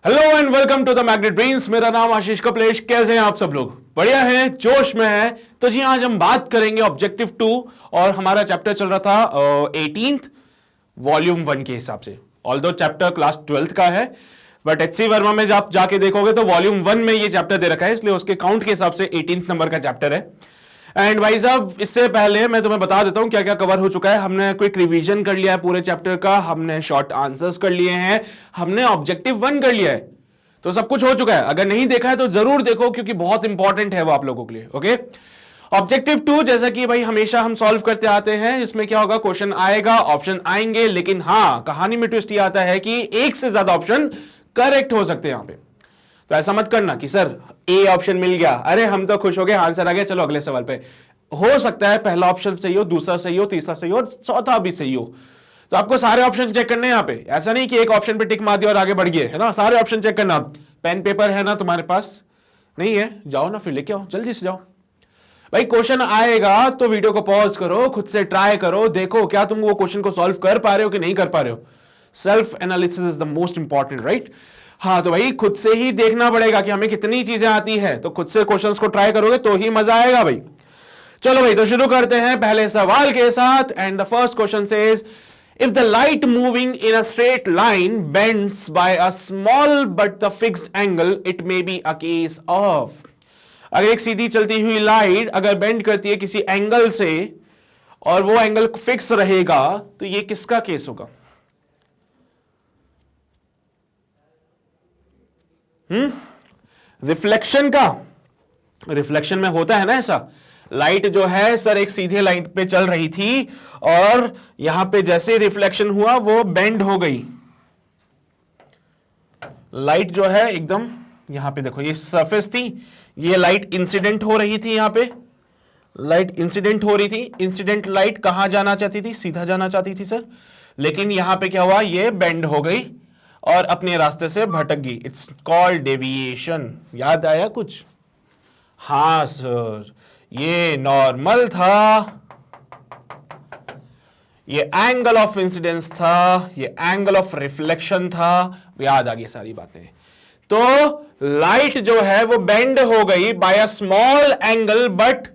Hello and welcome to the magnet brains. मेरा नाम आशीष कपलेश। कैसे हैं आप सब लोग? बढ़िया हैं, जोश में हैं। तो जी आज हम बात करेंगे ऑब्जेक्टिव 2 और हमारा चैप्टर चल रहा था 18th वॉल्यूम 1 के हिसाब से। ऑल्दो चैप्टर क्लास 12th का है, बट एचसी वर्मा में जब आप जाके देखोगे तो वॉल्यूम 1 में ये चैप्टर दे रखा है, इसलिए उसके काउंट के हिसाब से 18th नंबर का चैप्टर है। एंड भाई साहब, इससे पहले मैं तुम्हें बता देता हूं क्या क्या कवर हो चुका है। हमने क्विक रिवीजन कर लिया है पूरे चैप्टर का, हमने शॉर्ट आंसर्स कर लिए हैं, हमने ऑब्जेक्टिव 1 कर लिया है, तो सब कुछ हो चुका है। अगर नहीं देखा है तो जरूर देखो, क्योंकि बहुत इंपॉर्टेंट है वो आप लोगों के लिए। ओके, ऑब्जेक्टिव 2 जैसा कि भाई हमेशा हम सॉल्व करते आते हैं, इसमें क्या होगा, क्वेश्चन आएगा, ऑप्शन आएंगे, लेकिन हाँ कहानी में ट्विस्ट ये आता है कि एक से ज्यादा ऑप्शन करेक्ट हो सकते हैं यहां पे। तो ऐसा मत करना कि सर ए ऑप्शन मिल गया, अरे हम तो खुश हो गए, आंसर आ गया, चलो अगले सवाल पे। हो सकता है पहला ऑप्शन सही हो, दूसरा सही हो, तीसरा सही हो और चौथा भी सही हो। तो आपको सारे ऑप्शन चेक करने हैं यहाँ पे। ऐसा नहीं कि एक ऑप्शन पे टिक मार दिया और आगे बढ़ गए, है ना। सारे ऑप्शन चेक करना। पेन पेपर है ना तुम्हारे पास? नहीं है, जाओ ना फिर लेके आओ, जल्दी से जाओ भाई। क्वेश्चन आएगा तो वीडियो को पॉज करो, खुद से ट्राई करो, देखो क्या तुम वो क्वेश्चन को सॉल्व कर पा रहे हो कि नहीं कर पा रहे हो। Self analysis is the most important, right. हाँ, तो भाई खुद से ही देखना पड़ेगा कि हमें कितनी चीजें आती है, तो खुद से क्वेश्चंस को ट्राई करोगे तो ही मजा आएगा भाई। चलो भाई, तो शुरू करते हैं पहले सवाल के साथ। And the first question says, if the light moving in a straight line bends by a small but the fixed angle, it may be a case of। अगर एक सीधी चलती हुई लाइट अगर बेंड करती है किसी एंगल से और वो एंगल फिक्स रहेगा, तो ये किसका केस होगा? रिफ्लेक्शन का। रिफ्लेक्शन में होता है ना ऐसा, लाइट जो है सर एक सीधे लाइन पे चल रही थी और यहां पे जैसे रिफ्लेक्शन हुआ वो बेंड हो गई। लाइट जो है एकदम यहां पे देखो, ये सरफेस थी, ये लाइट इंसिडेंट हो रही थी, यहां पे लाइट इंसिडेंट हो रही थी। इंसिडेंट लाइट कहां जाना चाहती थी? सीधा जाना चाहती थी सर, लेकिन यहां पे क्या हुआ, ये बेंड हो गई और अपने रास्ते से भटक गई। It's called deviation. याद आया कुछ? हाँ सर, ये नॉर्मल था, ये एंगल ऑफ इंसिडेंस था, ये एंगल ऑफ रिफ्लेक्शन था। याद आ गई सारी बातें। तो लाइट जो है वो बेंड हो गई by a small angle but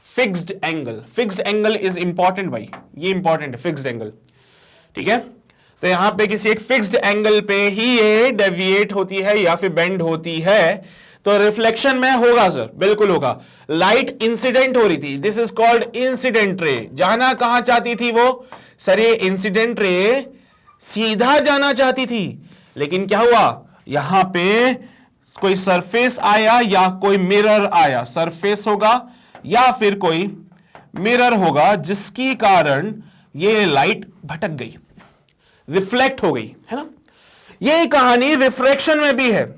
fixed angle. Fixed angle is important भाई, ये इंपॉर्टेंट है फिक्स्ड एंगल, ठीक है। तो यहां पे किसी एक फिक्स्ड एंगल पे ही ये डेविएट होती है या फिर बेंड होती है, तो रिफ्लेक्शन में होगा सर, बिल्कुल होगा। लाइट इंसिडेंट हो रही थी, this is called incident ray. जाना कहां चाहती थी वो? सर ये इंसिडेंट रे सीधा जाना चाहती थी, लेकिन क्या हुआ, यहां पे कोई सरफेस आया या कोई मिरर आया। सरफेस होगा या फिर कोई मिरर होगा, जिसकी कारण ये लाइट भटक गई, रिफ्लेक्ट हो गई, है ना। यही कहानी रिफ्रैक्शन में भी है,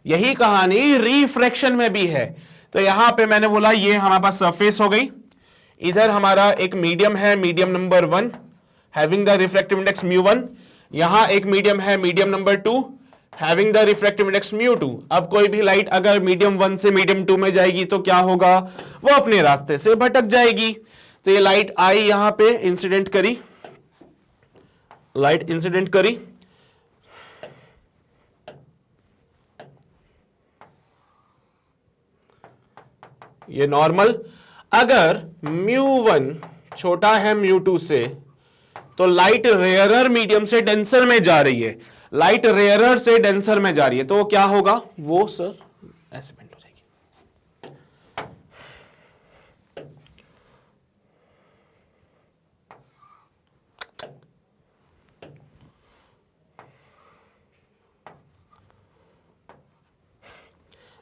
यही कहानी रिफ्रैक्शन में भी है। तो यहां पे मैंने बोला ये हमारे पास सरफेस हो गई, इधर हमारा एक मीडियम है, medium number 1 having the refractive index μ1। यहां एक मीडियम है, medium number 2 having the refractive index μ2। अब कोई भी लाइट अगर मीडियम 1 से मीडियम 2 में जाएगी तो क्या होगा, वो अपने रास्ते से भटक जाएगी। तो ये लाइट आई, यहां पे इंसिडेंट करी, लाइट इंसिडेंट करी, ये नॉर्मल। अगर μ1 छोटा है μ2 से, तो लाइट रेयरर मीडियम से डेंसर में जा रही है, लाइट रेयरर से डेंसर में जा रही है, तो क्या होगा, वो सर ऐसे बेंड हो जाएगी।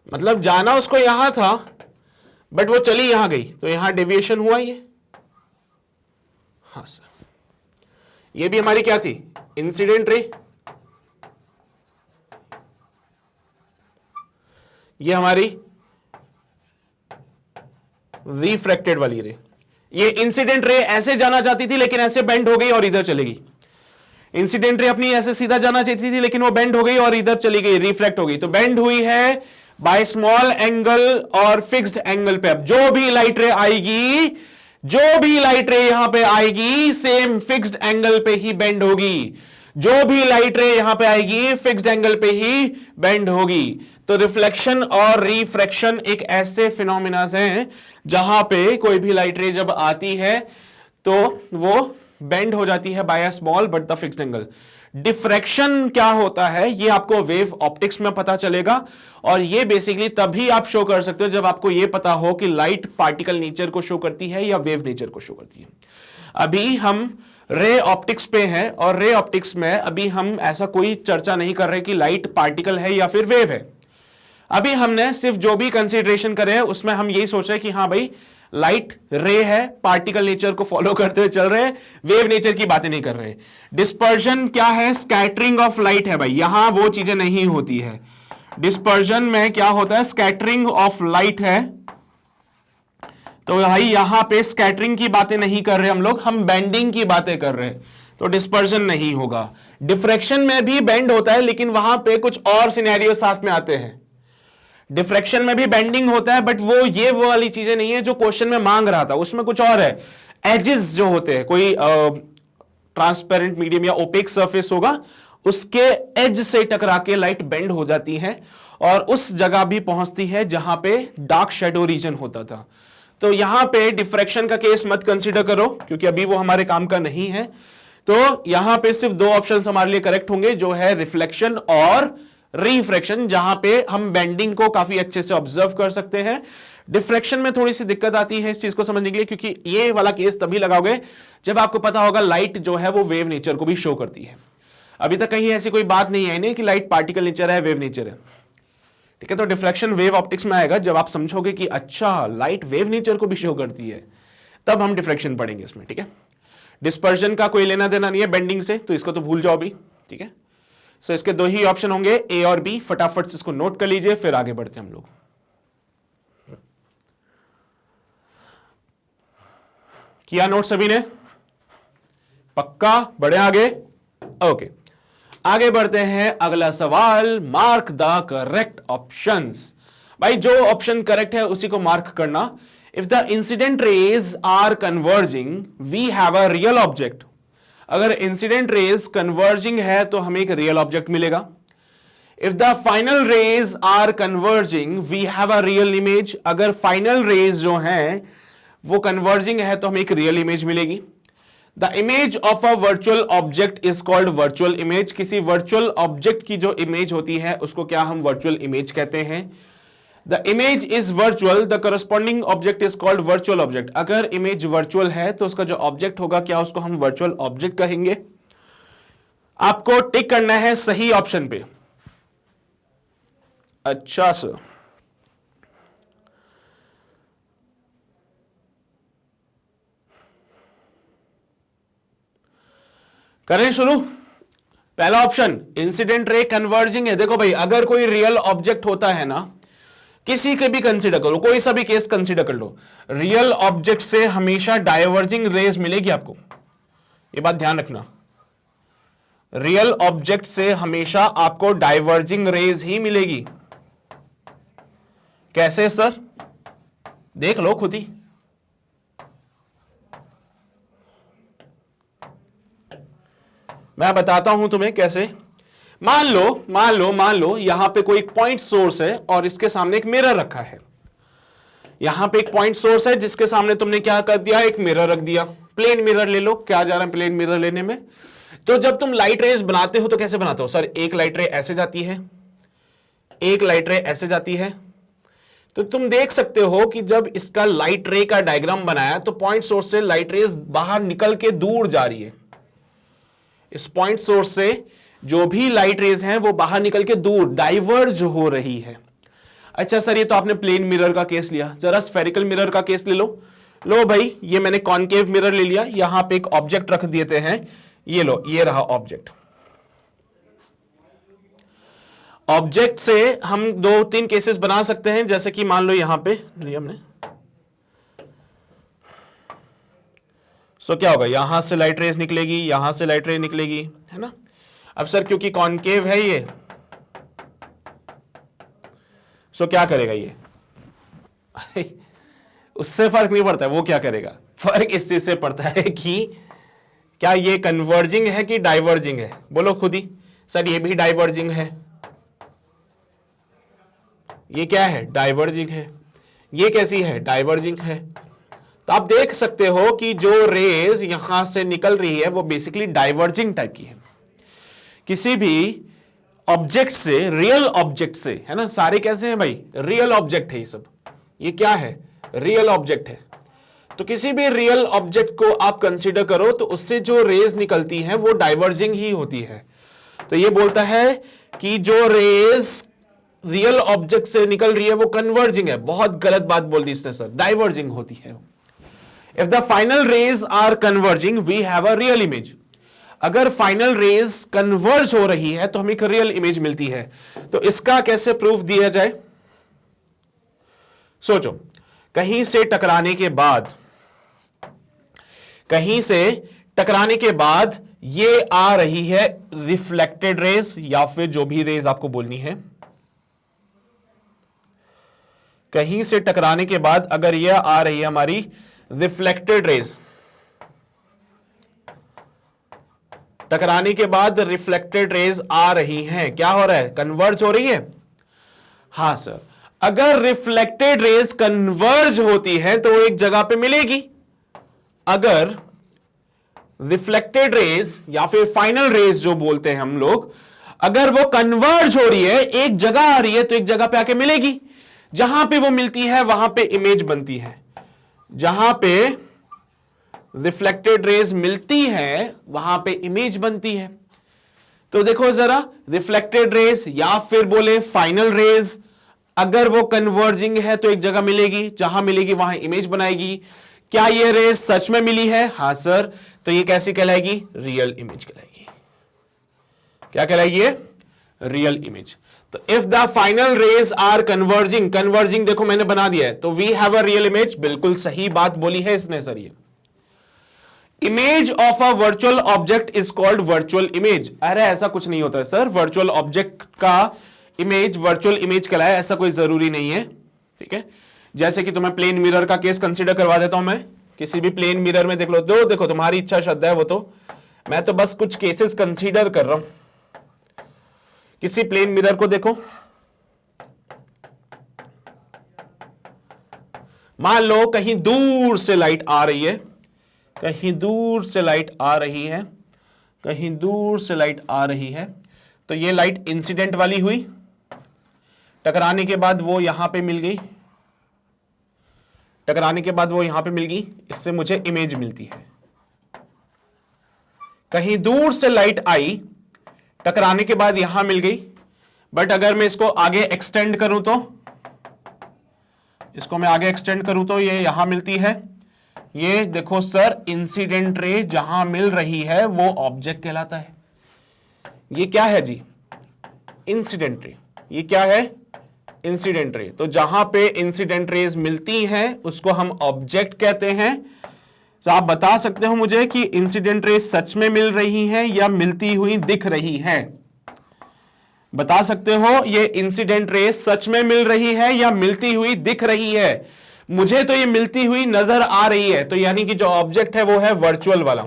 मतलब जाना उसको यहां था बट वो चली यहां गई, तो यहां डेविएशन हुआ ये। हाँ सर, ये भी हमारी क्या थी, इंसिडेंट रे। ये हमारी रिफ्रैक्टेड वाली रे। ये इंसिडेंट रे ऐसे जाना चाहती थी लेकिन ऐसे बेंड हो गई और इधर चलेगी। इंसिडेंट रे अपनी ऐसे सीधा जाना चाहती थी लेकिन वो बेंड हो गई और इधर चली गई, रिफ्लेक्ट हो गई। तो बेंड हुई है बाय स्मॉल एंगल और फिक्स्ड एंगल पे। अब जो भी लाइट रे आएगी, जो भी लाइट रे यहां पे आएगी, सेम फिक्स्ड एंगल पे ही बेंड होगी। जो भी लाइट रे यहां पे आएगी फिक्स्ड एंगल पे ही बेंड होगी। तो रिफ्लेक्शन और रिफ्रैक्शन एक ऐसे फिनोमिना हैं जहां पे कोई भी लाइट रे जब आती है तो वो बेंड हो जाती है by a small but the fixed angle. Diffraction क्या होता है ये आपको वेव ऑप्टिक्स में पता चलेगा, और ये बेसिकली तभी आप शो कर सकते हो जब आपको ये पता हो कि लाइट पार्टिकल नेचर को शो करती है या वेव नेचर को शो करती है। अभी हम रे ऑप्टिक्स पे हैं, और रे ऑप्टिक्स में अभी हम ऐसा कोई चर्चा नहीं कर रहे कि लाइट पार्टिकल है या फिर वेव है। अभी हमने सिर्फ जो भी कंसीडरेशन करे हैं उसमें हम यही सोच रहे हैं कि हाँ भाई लाइट रे है, पार्टिकल नेचर को फॉलो करते हुए चल रहे हैं, वेव नेचर की बातें नहीं कर रहे। डिस्पर्जन क्या है? स्कैटरिंग ऑफ लाइट है भाई, यहां वो चीजें नहीं होती है। डिस्पर्जन में क्या होता है? स्कैटरिंग ऑफ लाइट है। तो भाई यहां पे स्कैटरिंग की बातें नहीं कर रहे हम लोग, हम बेंडिंग की बातें कर रहे हैं, तो डिस्पर्जन नहीं होगा। डिफ्रैक्शन में भी बेंड होता है लेकिन वहां पे कुछ और सिनेरियो साथ में आते हैं। डिफ्रैक्शन में भी बेंडिंग होता है बट वो वाली चीजें नहीं है जो क्वेश्चन में मांग रहा था, उसमें कुछ और है। एजेस जो होते हैं, कोई ट्रांसपेरेंट मीडियम या ओपेक सरफेस होगा, उसके एज से टकरा के लाइट बेंड हो जाती है और उस जगह भी पहुंचती है जहां पे डार्क शेडो रीजन होता था। तो यहां पे डिफ्रैक्शन का केस मत कंसीडर करो क्योंकि अभी वो हमारे काम का नहीं है। तो यहां पे सिर्फ दो ऑप्शन हमारे लिए करेक्ट होंगे, जो है रिफ्लेक्शन और रिफ्रैक्शन, जहां पे हम बेंडिंग को काफी अच्छे से ऑब्जर्व कर सकते हैं। डिफ्रैक्शन में थोड़ी सी दिक्कत आती है इस चीज को समझने के लिए, क्योंकि ये वाला केस तभी लगाओगे जब आपको पता होगा लाइट जो है वो वेव नेचर को भी शो करती है। अभी तक कहीं ऐसी कोई बात नहीं है नहीं कि लाइट पार्टिकल नेचर है, वेव नेचर है, ठीक है। तो डिफ्रैक्शन वेव ऑप्टिक्स में आएगा जब आप समझोगे कि अच्छा लाइट वेव नेचर को भी शो करती है, तब हम डिफ्रैक्शन पढ़ेंगे इसमें, ठीक है। डिस्पर्जन का कोई लेना देना नहीं है बेंडिंग से, तो इसको तो भूल जाओ भी, ठीक है। सो इसके दो ही ऑप्शन होंगे, ए और बी। फटाफट से इसको नोट कर लीजिए, फिर आगे बढ़ते हैं हम लोग। किया नोट सभी ने? पक्का? बढ़े आगे? ओके, आगे बढ़ते हैं। अगला सवाल, मार्क द करेक्ट ऑप्शंस। भाई जो ऑप्शन करेक्ट है उसी को मार्क करना। If the incident rays are converging we have a real object. अगर इंसिडेंट रेज कन्वर्जिंग है तो हमें एक रियल ऑब्जेक्ट मिलेगा। If the final rays are converging we have a real image. अगर फाइनल रेज जो हैं वो कन्वर्जिंग है तो हमें एक रियल इमेज मिलेगी। The image of a virtual object is called virtual image. किसी वर्चुअल ऑब्जेक्ट की जो इमेज होती है उसको क्या हम वर्चुअल इमेज कहते हैं। The image is virtual, the corresponding object is called virtual object. अगर इमेज वर्चुअल है तो उसका जो ऑब्जेक्ट होगा क्या उसको हम वर्चुअल ऑब्जेक्ट कहेंगे। आपको टिक करना है सही ऑप्शन पे। अच्छा सर, करें शुरू। पहला ऑप्शन इंसिडेंट रे कन्वर्जिंग है। देखो भाई अगर कोई रियल ऑब्जेक्ट होता है ना, किसी के भी कंसीडर करो, कोई सा भी केस कंसीडर कर लो, रियल ऑब्जेक्ट से हमेशा डाइवर्जिंग रेज मिलेगी आपको, ये बात ध्यान रखना। रियल ऑब्जेक्ट से हमेशा आपको डाइवर्जिंग रेज ही मिलेगी। कैसे सर? देख लो खुद ही। मैं बताता हूं तुम्हें कैसे। मान लो यहां पे कोई पॉइंट सोर्स है और इसके सामने एक मिरर रखा है। यहां पे एक पॉइंट सोर्स है जिसके सामने तुमने क्या कर दिया, एक मिरर रख दिया। प्लेन मिरर ले लो, क्या जा रहा है प्लेन मिरर लेने में। तो जब तुम लाइट रेज बनाते हो तो कैसे बनाते हो सर? एक लाइट रे ऐसे जाती है, एक लाइट रे ऐसे जाती है। तो तुम देख सकते हो कि जब इसका लाइट रे का डायग्राम बनाया तो पॉइंट सोर्स से लाइट रेज बाहर निकल के दूर जा रही है। इस पॉइंट सोर्स से जो भी लाइट रेज हैं वो बाहर निकल के दूर डाइवर्ज हो रही है। अच्छा सर ये तो आपने प्लेन मिरर का केस लिया, जरा स्फेरिकल मिरर का केस ले लो। लो भाई ये मैंने कॉनकेव मिरर ले लिया, यहां पे एक ऑब्जेक्ट रख देते हैं। ये लो, ये रहा ऑब्जेक्ट। ऑब्जेक्ट से हम दो तीन केसेस बना सकते हैं, जैसे कि मान लो यहां पे लिया हमने। सो क्या होगा, यहां से लाइट रेज निकलेगी, यहां से लाइट रेज निकलेगी, है ना। अब सर क्योंकि कॉनकेव है ये, सो क्या करेगा ये? उससे फर्क नहीं पड़ता है वो क्या करेगा, फर्क इस चीज से पड़ता है कि क्या ये कन्वर्जिंग है कि डाइवर्जिंग है? बोलो खुद ही। सर ये भी डाइवर्जिंग है। ये क्या है? डाइवर्जिंग है। ये कैसी है? डाइवर्जिंग है। तो आप देख सकते हो कि जो रेज यहां से निकल रही है वो बेसिकली डाइवर्जिंग टाइप की है। किसी भी ऑब्जेक्ट से, रियल ऑब्जेक्ट से, है ना, सारे कैसे हैं भाई? रियल ऑब्जेक्ट है ये सब। ये क्या है? रियल ऑब्जेक्ट है। तो किसी भी रियल ऑब्जेक्ट को आप कंसीडर करो तो उससे जो रेज निकलती हैं वो डाइवर्जिंग ही होती है। तो ये बोलता है कि जो रेज रियल ऑब्जेक्ट से निकल रही है वो कन्वर्जिंग है। बहुत गलत बात बोल दी इसने सर, डाइवर्जिंग होती है। If the final rays are converging we have a real image. अगर फाइनल रेज कन्वर्ज हो रही है तो हमें एक रियल इमेज मिलती है। तो इसका कैसे प्रूफ दिया जाए? सोचो, कहीं से टकराने के बाद ये आ रही है रिफ्लेक्टेड रेज, या फिर जो भी रेज आपको बोलनी है। कहीं से टकराने के बाद अगर यह आ रही है हमारी रिफ्लेक्टेड रेज, टकराने के बाद रिफ्लेक्टेड रेज आ रही हैं, क्या हो रहा है? कन्वर्ज हो रही है। हां सर, अगर रिफ्लेक्टेड रेज कन्वर्ज होती है तो वो एक जगह पे मिलेगी। अगर रिफ्लेक्टेड रेज या फिर फाइनल रेज जो बोलते हैं हम लोग, अगर वो कन्वर्ज हो रही है, एक जगह आ रही है, तो एक जगह पे आके मिलेगी। जहां पे वो मिलती है वहां पे इमेज बनती है। जहां पे रिफ्लेक्टेड रेज मिलती है वहां पे इमेज बनती है। तो देखो जरा, रिफ्लेक्टेड रेज या फिर बोले फाइनल रेज, अगर वो कन्वर्जिंग है तो एक जगह मिलेगी, जहां मिलेगी वहां इमेज बनाएगी। क्या ये रेज सच में मिली है? हां सर। तो ये कैसी कहलाएगी? रियल इमेज कहलाएगी। क्या कहलाएगी? Real image. तो if the final rays are converging, converging देखो मैंने बना दिया है, तो we have a real image. बिल्कुल सही बात बोली है इसने सर। ये image of a virtual object is called virtual image. अरे ऐसा कुछ नहीं होता है सर, वर्चुअल ऑब्जेक्ट का इमेज वर्चुअल इमेज कहलाए, ऐसा कोई जरूरी नहीं है। ठीक है, जैसे कि तुम्हें प्लेन मिरर का केस कंसीडर करवा देता हूं मैं। किसी भी प्लेन मिरर में देख लो, तो देखो तुम्हारी इच्छा श्रद्धा है वो तो, मैं तो बस कुछ केसेस कंसीडर कर रहा हूं। किसी प्लेन मिरर को देखो, मान लो कहीं दूर से लाइट आ रही है, कहीं दूर से लाइट आ रही है, कहीं दूर से लाइट आ रही है। तो ये लाइट इंसिडेंट वाली हुई, टकराने के बाद वो यहां पे मिल गई, टकराने के बाद वो यहां पे मिल गई, इससे मुझे इमेज मिलती है। कहीं दूर से लाइट आई, टकराने के बाद यहां मिल गई, बट अगर मैं इसको आगे एक्सटेंड करूं तो, इसको मैं आगे एक्सटेंड करूं तो ये यहां मिलती है। ये देखो सर, इंसिडेंट रे जहां मिल रही है वो ऑब्जेक्ट कहलाता है। ये क्या है जी? Incident ray. ये क्या है? Incident ray. तो जहां पे इंसिडेंट रेज मिलती हैं उसको हम ऑब्जेक्ट कहते हैं। तो आप बता सकते हो मुझे कि इंसिडेंट रेज सच में मिल रही हैं या मिलती हुई दिख रही है? बता सकते हो ये इंसिडेंट रेज सच में मिल रही है या मिलती हुई दिख रही है? मुझे तो ये मिलती हुई नजर आ रही है, तो यानी कि जो ऑब्जेक्ट है वो है वर्चुअल वाला।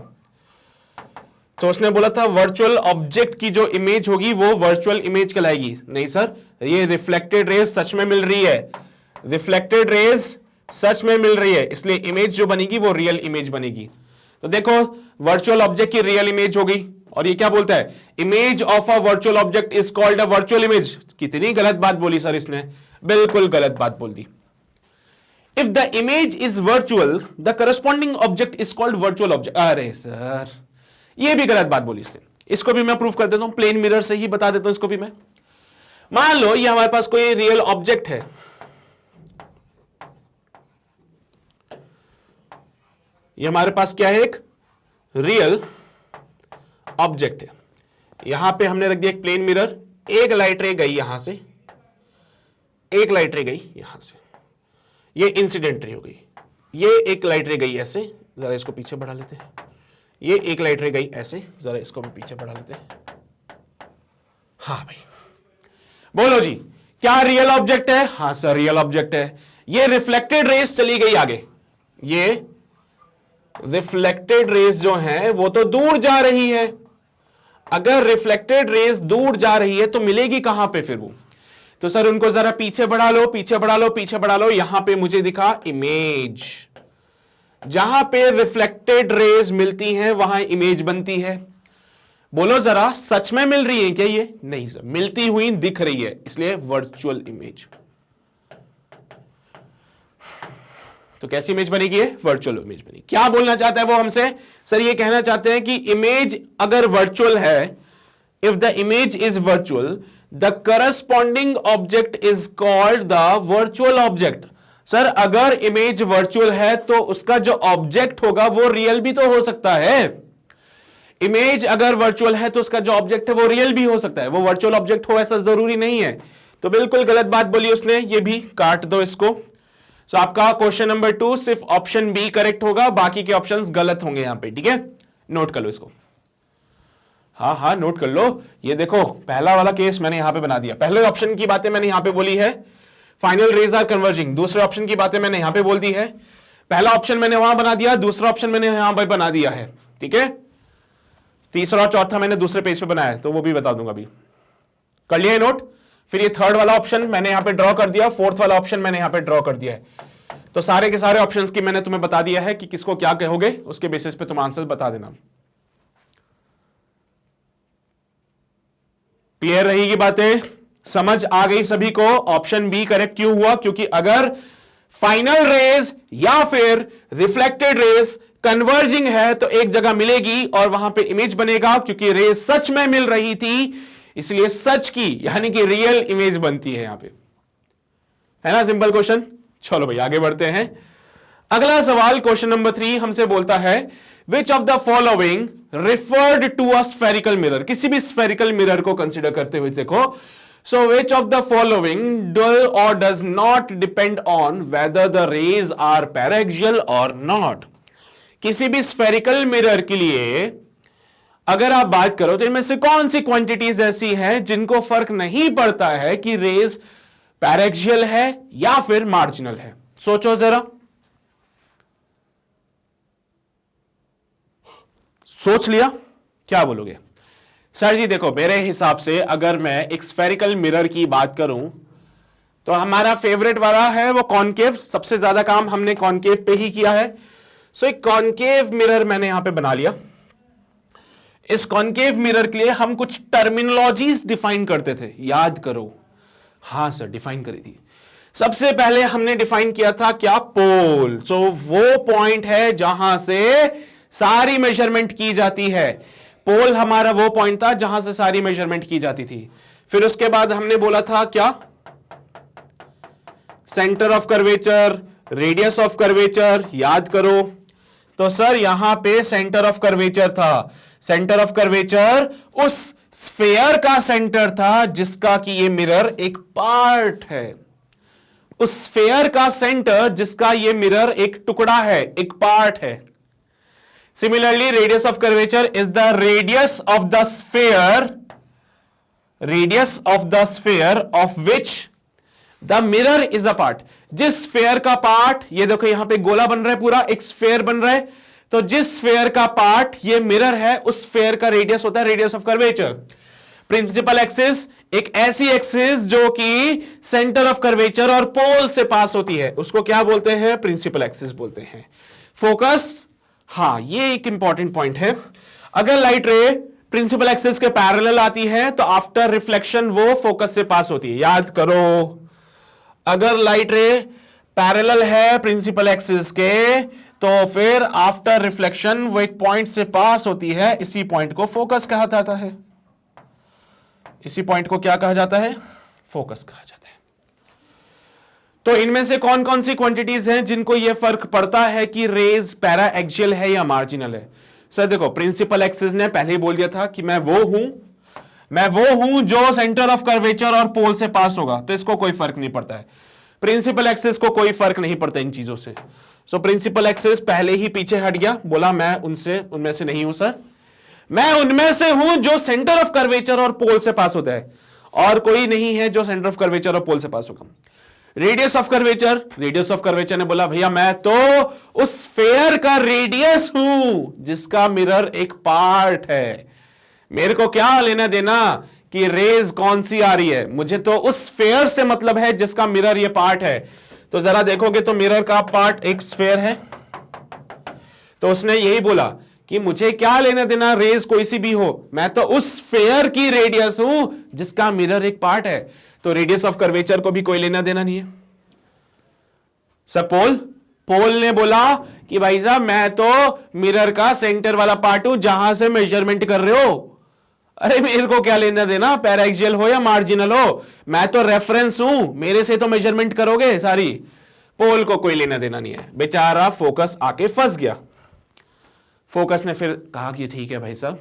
तो उसने बोला था वर्चुअल ऑब्जेक्ट की जो इमेज होगी वो वर्चुअल इमेज कहलाएगी। नहीं सर, ये रिफ्लेक्टेड रेज सच में मिल रही है, रिफ्लेक्टेड रेज सच में मिल रही है, इसलिए इमेज जो बनेगी वो रियल इमेज बनेगी। तो देखो, वर्चुअल ऑब्जेक्ट की रियल इमेज हो गई। और ये क्या बोलता है? Image of a virtual object is called a virtual image. कितनी गलत बात बोली सर इसने, बिल्कुल गलत बात बोल दी। If the image is virtual the corresponding object is called virtual object. अरे सर, ये भी गलत बात बोली इसने। इसको भी मैं प्रूफ कर देता हूं, प्लेन मिरर से ही बता देता हूं इसको भी मैं। मान लो ये हमारे पास कोई रियल ऑब्जेक्ट है, ये हमारे पास क्या है? एक रियल ऑब्जेक्ट है। यहां पे हमने रख दिया एक प्लेन मिरर, एक लाइट रे गई यहां से, एक लाइट रे गई यहां से, ये इंसिडेंट रे हो गई। ये एक लाइट रे गई ऐसे, जरा इसको पीछे बढ़ा लेते हैं। ये एक लाइट रे गई ऐसे, जरा इसको भी पीछे बढ़ा लेते हैं। हाँ भाई, बोलो जी, क्या रियल ऑब्जेक्ट है? हाँ सर, रियल ऑब्जेक्ट है। ये रिफ्लेक्टेड रेस चली गई आगे, ये रिफ्लेक्टेड रेज जो है वो तो दूर जा रही है। अगर रिफ्लेक्टेड रेज दूर जा रही है तो मिलेगी कहां पे फिर वो? तो सर उनको जरा पीछे बढ़ा लो, पीछे बढ़ा लो, पीछे बढ़ा लो। यहां पे मुझे दिखा इमेज, जहां पे रिफ्लेक्टेड रेज मिलती हैं वहां इमेज बनती है। बोलो जरा, सच में मिल रही है क्या ये? नहीं सर, मिलती हुई दिख रही है, इसलिए वर्चुअल इमेज। तो कैसी इमेज बनेगी? वर्चुअल इमेज बनेगी। क्या बोलना चाहता है वो हमसे? सर ये कहना चाहते हैं कि इमेज अगर वर्चुअल है, if the image is virtual, the corresponding object is called the virtual object. Sir अगर इमेज वर्चुअल है तो उसका जो ऑब्जेक्ट होगा वो रियल भी तो हो सकता है। इमेज अगर वर्चुअल है तो उसका जो ऑब्जेक्ट है वो रियल भी हो सकता है, वो वर्चुअल ऑब्जेक्ट हो ऐसा जरूरी नहीं है। तो बिल्कुल गलत बात बोली उसने, ये भी काट दो इसको। तो आपका क्वेश्चन नंबर 2 सिर्फ ऑप्शन बी करेक्ट होगा, बाकी के ऑप्शंस गलत होंगे यहां पे। ठीक है, नोट कर लो इसको। हाँ नोट कर लो। ये देखो पहला वाला केस मैंने यहां पे बना दिया, पहले ऑप्शन की बातें मैंने यहां पे बोली है, फाइनल रेज आर कन्वर्जिंग। दूसरे ऑप्शन की बातें मैंने यहां पे बोल दी है, पहला ऑप्शन मैंने वहां बना दिया, दूसरा ऑप्शन मैंने यहां पे बना दिया है। ठीक है, तीसरा और चौथा मैंने दूसरे पेज पे बनाया है, तो वो भी बता दूंगा अभी। कर लिया नोट? फिर ये थर्ड वाला ऑप्शन मैंने यहां पे ड्रॉ कर दिया, फोर्थ वाला ऑप्शन मैंने यहां पे ड्रॉ कर दिया है। तो सारे के सारे ऑप्शंस की मैंने तुम्हें बता दिया है कि किसको क्या कहोगे, उसके बेसिस पे तुम आंसर बता देना। क्लियर रहेगी बातें? समझ आ गई सभी को? ऑप्शन बी करेक्ट क्यों हुआ? क्योंकि अगर फाइनल रेज या फिर रिफ्लेक्टेड रेज कन्वर्जिंग है तो एक जगह मिलेगी और वहां पे इमेज बनेगा, क्योंकि रेज सच में मिल रही थी, इसलिए सच की यानी कि रियल इमेज बनती है यहां पे। है ना सिंपल क्वेश्चन? चलो भाई आगे बढ़ते हैं। अगला सवाल क्वेश्चन नंबर 3 हमसे बोलता है which of the following referred to a spherical mirror. किसी भी स्फेरिकल मिरर को कंसीडर करते हुए देखो, so which of the following do or does not depend on whether the rays are paraxial or not. किसी भी स्फेरिकल मिरर के लिए अगर आप बात करो तो इनमें से कौन सी क्वांटिटीज ऐसी हैं जिनको फर्क नहीं पड़ता है कि रेज पैराक्सियल है या फिर मार्जिनल है? सोचो जरा, सोच लिया? क्या बोलोगे? सर जी देखो, मेरे हिसाब से अगर मैं एक स्फेरिकल मिरर की बात करूं तो हमारा फेवरेट वाला है वो कॉनकेव। सबसे ज्यादा काम हमने कॉनकेव पे ही किया है। सो एक कॉनकेव मिरर मैंने यहां पे बना लिया। इस कॉनकेव मिरर के लिए हम कुछ टर्मिनोलॉजीज डिफाइन करते थे, याद करो। हाँ सर, डिफाइन करी थी। सबसे पहले हमने डिफाइन किया था क्या? पोल। सो वो पॉइंट है जहां से सारी मेजरमेंट की जाती है। पोल हमारा वो पॉइंट था जहां से सारी मेजरमेंट की जाती थी। फिर उसके बाद हमने बोला था क्या? Centre of curvature, radius of curvature, याद करो। तो सर यहां पे सेंटर ऑफ कर्वेचर था। सेंटर ऑफ कर्वेचर उस स्फेयर का सेंटर था जिसका कि ये मिरर एक पार्ट है। उस स्फेयर का सेंटर जिसका ये मिरर एक टुकड़ा है, एक पार्ट है। Similarly radius of curvature is the radius of the sphere, radius of the sphere of which the mirror is a part. जिस स्फेयर का पार्ट, ये देखो यहां पे गोला बन रहा है, पूरा एक स्फेयर बन रहा है, तो जिस स्फेयर का पार्ट ये मिरर है उस स्फेयर का रेडियस होता है radius of curvature. Principal axis एक ऐसी एक्सिस जो कि सेंटर ऑफ कर्वेचर और पोल से पास होती है, उसको क्या बोलते हैं? प्रिंसिपल एक्सिस बोलते हैं। फोकस, हाँ ये एक इंपॉर्टेंट पॉइंट है। अगर लाइट रे प्रिंसिपल एक्सिस के पैरेलल आती है तो आफ्टर रिफ्लेक्शन वो फोकस से पास होती है, याद करो। अगर लाइट रे पैरेलल है प्रिंसिपल एक्सिस के तो फिर आफ्टर रिफ्लेक्शन वो एक पॉइंट से पास होती है, इसी पॉइंट को फोकस कहा जाता है। इसी पॉइंट को क्या कहा जाता है? फोकस कहा जाता है। तो इनमें से कौन कौन सी क्वांटिटीज हैं जिनको यह फर्क पड़ता है कि रेज पैरा एक्सियल है या मार्जिनल है? सर देखो, प्रिंसिपल एक्सिस ने पहले ही बोल दिया था कि मैं वो हूं जो सेंटर ऑफ कर्वेचर और पोल से पास होगा, तो इसको कोई फर्क नहीं पड़ता है। प्रिंसिपल एक्सिस को कोई फर्क नहीं पड़ता इन चीजों से। सो प्रिंसिपल एक्सिस पहले ही पीछे हट गया, बोला मैं उनमें से नहीं हूं सर, मैं उनमें से हूं जो सेंटर ऑफ कर्वेचर और पोल से पास होता है, और कोई नहीं है जो सेंटर ऑफ कर्वेचर और पोल से पास होगा। Radius of curvature, radius of curvature ने बोला भैया मैं तो उस स्फेयर का रेडियस हूं जिसका मिरर एक पार्ट है, मेरे को क्या लेना देना कि रेज कौन सी आ रही है, मुझे तो उस स्फेयर से मतलब है जिसका मिरर ये पार्ट है। तो जरा देखोगे तो मिरर का पार्ट एक स्फेयर है, तो उसने यही बोला कि मुझे क्या लेना देना रेज कोई सी भी हो, मैं तो उस स्फेयर की रेडियस हूं जिसका मिरर एक पार्ट है। तो रेडियस ऑफ कर्वेचर को भी कोई लेना देना नहीं है। सर पोल ने बोला कि भाई साहब मैं तो मिरर का सेंटर वाला पार्ट हूं जहां से मेजरमेंट कर रहे हो, अरे मेरे को क्या लेना देना पैराएक्सियल हो या मार्जिनल हो, मैं तो रेफरेंस हूं, मेरे से तो मेजरमेंट करोगे सारी। पोल को कोई लेना देना नहीं है, बेचारा फोकस आके फंस गया। फोकस ने फिर कहा कि ठीक है भाई साहब,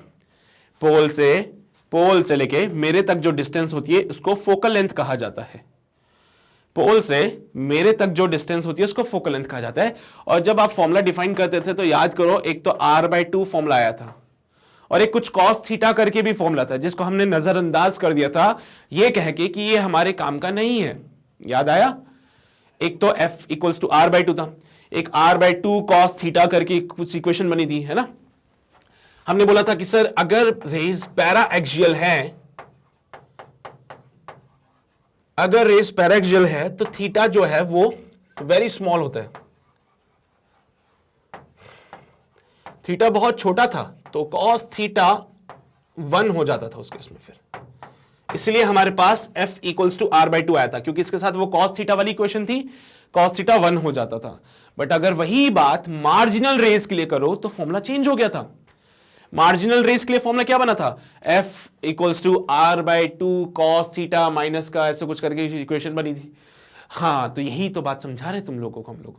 पोल से लेके मेरे तक जो डिस्टेंस होती है उसको फोकल लेंथ कहा जाता है। पोल से मेरे तक जो डिस्टेंस होती है उसको फोकल लेंथ कहा जाता है। और जब आप फॉर्मूला डिफाइन करते थे तो याद करो, एक तो r/2 फॉर्मूला आया था और एक कुछ cos थीटा करके भी फॉर्मूला था जिसको हमने नजरअंदाज कर दिया था ये कह के कि ये हमारे काम का नहीं है। याद आया? एक तो F = r/2 था, एक r/2 cos थीटा करके कुछ इक्वेशन बनी थी, है ना। हमने बोला था कि सर अगर रेज पैराएक्सियल है, तो थीटा जो है वो वेरी स्मॉल होता है, थीटा बहुत छोटा था तो cos थीटा 1 हो जाता था उस केस में। फिर इसलिए हमारे पास F = r/2 आया था, क्योंकि इसके साथ वो cos थीटा वाली इक्वेशन थी, cos थीटा 1 हो जाता था। बट अगर वही बात मार्जिनल रेज के लिए करो तो फॉर्मूला चेंज हो गया था। मार्जिनल रेज के लिए फॉर्मूला क्या बना था? F = r/2 cos theta minus का ऐसे कुछ करके इक्वेशन बनी थी। हाँ, तो यही तो बात समझा रहे तुम लोगों को, हम लोग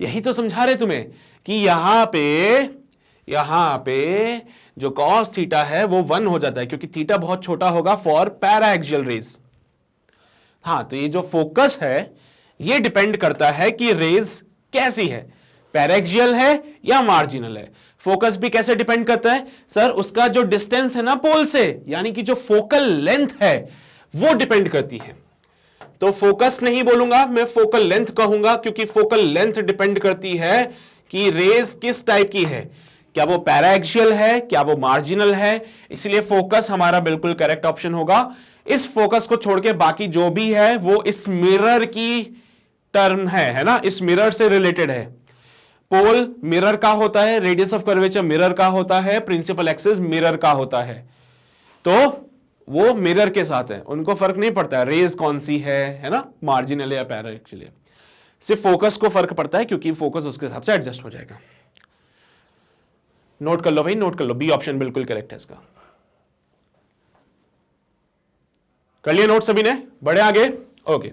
यही तो समझा रहे तुम्हें कि यहां पे जो cos थीटा है वो 1 हो जाता है क्योंकि थीटा बहुत छोटा होगा फॉर पैराएक्सियल रेज। हाँ, तो ये जो फोकस है ये डिपेंड करता है कि रेज कैसी है, पैराएक्सियल है या मार्जिनल है। फोकस भी कैसे डिपेंड करता है सर? उसका जो डिस्टेंस है ना पोल से, यानी कि जो फोकल लेंथ है वो डिपेंड करती है। तो फोकस नहीं बोलूंगा, मैं फोकल लेंथ कहूंगा, क्योंकि फोकल लेंथ डिपेंड करती है कि रेज किस टाइप की है, क्या वो पैराएक्सियल है, क्या वो मार्जिनल है। इसलिए फोकस हमारा बिल्कुल करेक्ट ऑप्शन होगा। इस फोकस को छोड़ के बाकी जो भी है वो इस मिरर की टर्म है ना, इस मिरर से रिलेटेड है। पोल मिरर का होता है, रेडियस ऑफ कर्वेचर मिरर का होता है, प्रिंसिपल एक्सिस मिरर का होता है, तो वो मिरर के साथ है, उनको फर्क नहीं पड़ता है रेज कौन सी है ना, मार्जिनल या पैराएक्सियल। सिर्फ फोकस को फर्क पड़ता है क्योंकि फोकस उसके हिसाब से एडजस्ट हो जाएगा। नोट कर लो भाई, नोट कर लो, बी ऑप्शन बिल्कुल करेक्ट है इसका। कर लिया नोट सभी ने? बढ़े आगे? ओके।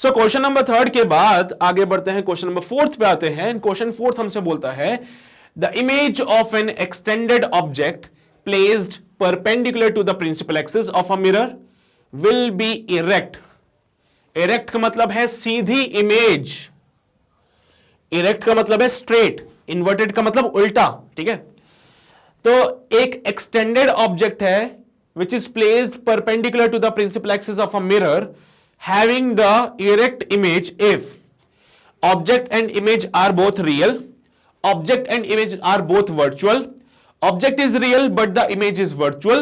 सो क्वेश्चन नंबर 3 के बाद आगे बढ़ते हैं, क्वेश्चन नंबर 4 पे आते हैं। क्वेश्चन 4 हमसे बोलता है the image of an extended object placed perpendicular to the principal axis of a mirror will be erect. Erect का मतलब है सीधी इमेज, इरेक्ट का मतलब है स्ट्रेट, इन्वर्टेड का मतलब उल्टा, ठीक है। तो एक एक्सटेंडेड ऑब्जेक्ट है which is placed perpendicular to the principal axis of a mirror having the erect image if object and image are both real, object and image are both virtual, object is real but the image is virtual,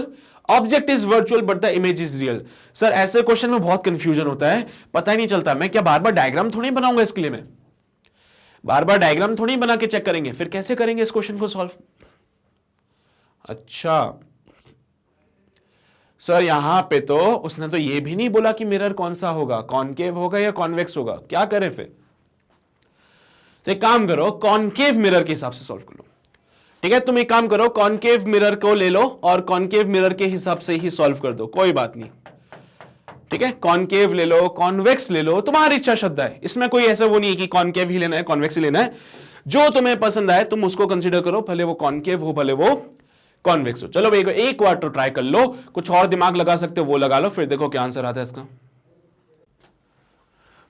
object is virtual but the image is real। Sir ऐसे question में बहुत confusion होता है, पता ही नहीं चलता। मैं क्या बार बार डायग्राम थोड़ी बनाऊंगा इसके लिए, मैं बार बार डायग्राम थोड़ी बना के चेक करेंगे, फिर कैसे करेंगे इस क्वेश्चन को सॉल्व? अच्छा सर यहां पे तो उसने तो ये भी नहीं बोला कि मिरर कौन सा होगा, कॉनकेव होगा या कॉन्वेक्स होगा, क्या करे फिर? तो एक काम करो, कॉनकेव मिरर के हिसाब से सॉल्व कर लो, ठीक है। तुम एक काम करो, कॉनकेव मिरर को ले लो और कॉनकेव मिरर के हिसाब से ही सॉल्व कर दो, कोई बात नहीं, ठीक है। कॉनकेव ले लो, कॉन्वेक्स ले लो, तुम्हारी इच्छा श्रद्धा है, इसमें कोई ऐसा वो नहीं है कि कॉनकेव ही लेना है कॉन्वेक्स ही लेना है। जो तुम्हें पसंद आए तुम उसको कंसिडर करो, भले वो कॉनकेव हो भले वो कॉन्वेक्स हो। चलो भाई एक बार तो ट्राई कर लो, कुछ और दिमाग लगा सकते हो वो लगा लो, फिर देखो क्या आंसर आता है इसका।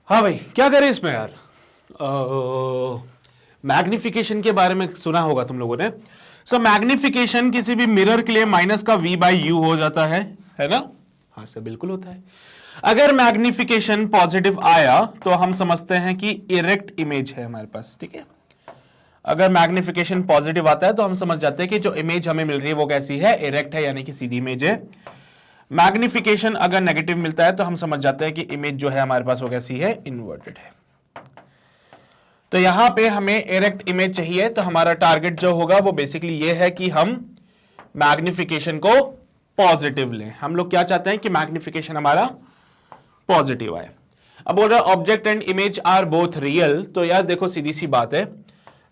हाँ भाई क्या करें इसमें यार? मैग्निफिकेशन के बारे में सुना होगा तुम लोगों ने। सो मैग्निफिकेशन किसी भी मिरर के लिए माइनस का v/u हो जाता है ना? हाँ सर बिल्कुल होता है। अगर मैग्निफिकेशन पॉजिटिव आया तो हम समझते हैं कि इरेक्ट इमेज है हमारे पास, ठीक है। अगर मैग्निफिकेशन पॉजिटिव आता है तो हम समझ जाते हैं कि जो इमेज हमें मिल रही है वो कैसी है, इरेक्ट है, यानी कि सीधी इमेज है। मैग्निफिकेशन अगर नेगेटिव मिलता है तो हम समझ जाते हैं कि इमेज जो है हमारे पास वो कैसी है, इन्वर्टेड है। तो यहां पे हमें इरेक्ट इमेज चाहिए, तो हमारा टारगेट जो होगा वो बेसिकली ये है कि हम मैग्निफिकेशन को पॉजिटिव लें। हम लोग क्या चाहते हैं कि मैग्निफिकेशन हमारा पॉजिटिव आए। अब बोल रहा है object and image are both real, तो यार देखो सीधी सी बात है,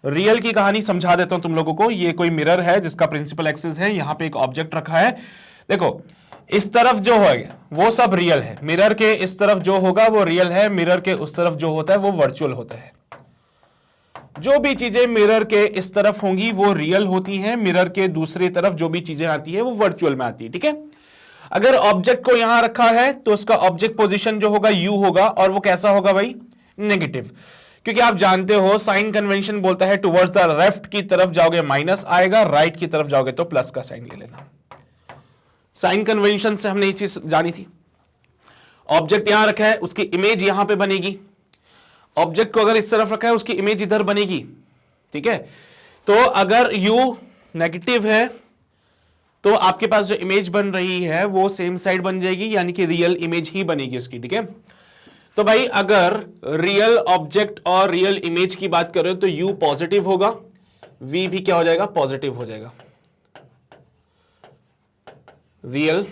रियल की कहानी समझा देता हूं तुम लोगों को। ये कोई मिरर है जिसका प्रिंसिपल एक्सिस है, यहां पे एक ऑब्जेक्ट रखा है। देखो इस तरफ जो है वो सब रियल है, मिरर के इस तरफ जो होगा वो रियल है, मिरर के उस तरफ जो होता है वो वर्चुअल होता है। जो भी चीजें मिरर के इस तरफ होंगी वो रियल होती हैं, मिरर के दूसरी तरफ जो भी चीजें आती है वो वर्चुअल में आती है, ठीक है। अगर ऑब्जेक्ट को यहां रखा है तो उसका ऑब्जेक्ट पोजीशन जो होगा यू होगा, और वो कैसा होगा भाई, नेगेटिव, क्योंकि आप जानते हो साइन कन्वेंशन बोलता है टुवर्ड्स द लेफ्ट की तरफ जाओगे माइनस आएगा, राइट की तरफ जाओगे तो प्लस का साइन ले लेना। साइन कन्वेंशन से हमने ये चीज जानी थी। ऑब्जेक्ट यहां रखा है, उसकी इमेज यहां पे बनेगी। ऑब्जेक्ट को अगर इस तरफ रखा है उसकी इमेज इधर बनेगी, ठीक है। तो अगर u नेगेटिव है तो आपके पास जो इमेज बन रही है वो सेम साइड बन जाएगी, यानी कि रियल इमेज ही बनेगी उसकी, ठीक है। तो भाई अगर रियल ऑब्जेक्ट और रियल इमेज की बात करें तो u पॉजिटिव होगा, v भी क्या हो जाएगा, पॉजिटिव हो जाएगा। रियल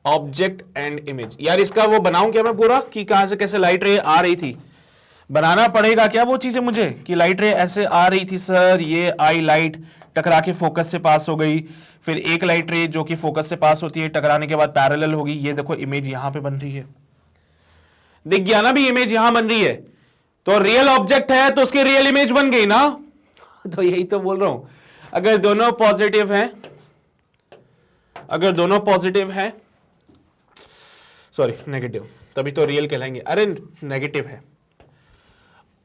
ऑब्जेक्ट एंड इमेज, यार इसका वो बनाऊं क्या मैं पूरा, कि कहां से कैसे लाइट रे आ रही थी, बनाना पड़ेगा क्या वो चीजें मुझे, कि लाइट रे ऐसे आ रही थी सर, ये आई लाइट टकरा के फोकस से पास हो गई, फिर एक लाइट रे जो कि फोकस से पास होती है टकराने के बाद पैरेलल होगी, ये देखो इमेज यहां पे बन रही है, दिख गया ना भी इमेज यहां बन रही है। तो रियल ऑब्जेक्ट है तो उसकी रियल इमेज बन गई ना। तो यही तो बोल रहा हूं, अगर दोनों पॉजिटिव हैं, अगर दोनों पॉजिटिव है, सॉरी नेगेटिव, तभी तो रियल कहलाएंगे। अरे नेगेटिव है,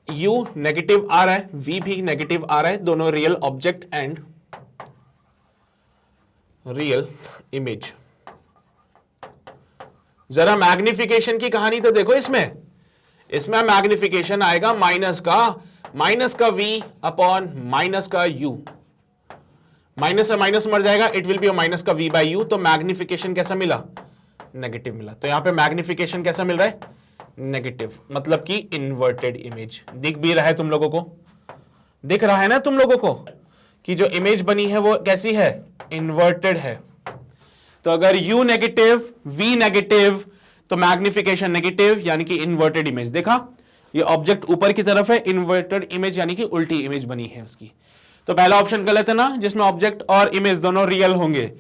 u नेगेटिव आ रहा है, v भी नेगेटिव आ रहा है, दोनों real object and real image. जरा मैग्निफिकेशन की कहानी तो देखो, इसमें मैग्निफिकेशन आएगा माइनस का v अपॉन माइनस का u, माइनस से माइनस मर जाएगा, इट विल बी माइनस का v बाई u। तो मैग्निफिकेशन कैसा मिला, नेगेटिव मिला। तो यहां पे मैग्निफिकेशन कैसा मिल रहा है, नेगेटिव, मतलब कि इन्वर्टेड इमेज। दिख भी रहा है तुम लोगों को, दिख रहा है ना तुम लोगों को कि जो इमेज बनी है वो कैसी है, इन्वर्टेड है। तो अगर u नेगेटिव v नेगेटिव तो मैग्निफिकेशन नेगेटिव, यानी कि इन्वर्टेड इमेज। देखा, ये ऑब्जेक्ट ऊपर की तरफ है, इन्वर्टेड इमेज यानी कि उल्टी इमेज बनी है उसकी। तो पहला ऑप्शन गलत है ना, जिसमें ऑब्जेक्ट और इमेज दोनों रियल होंगे।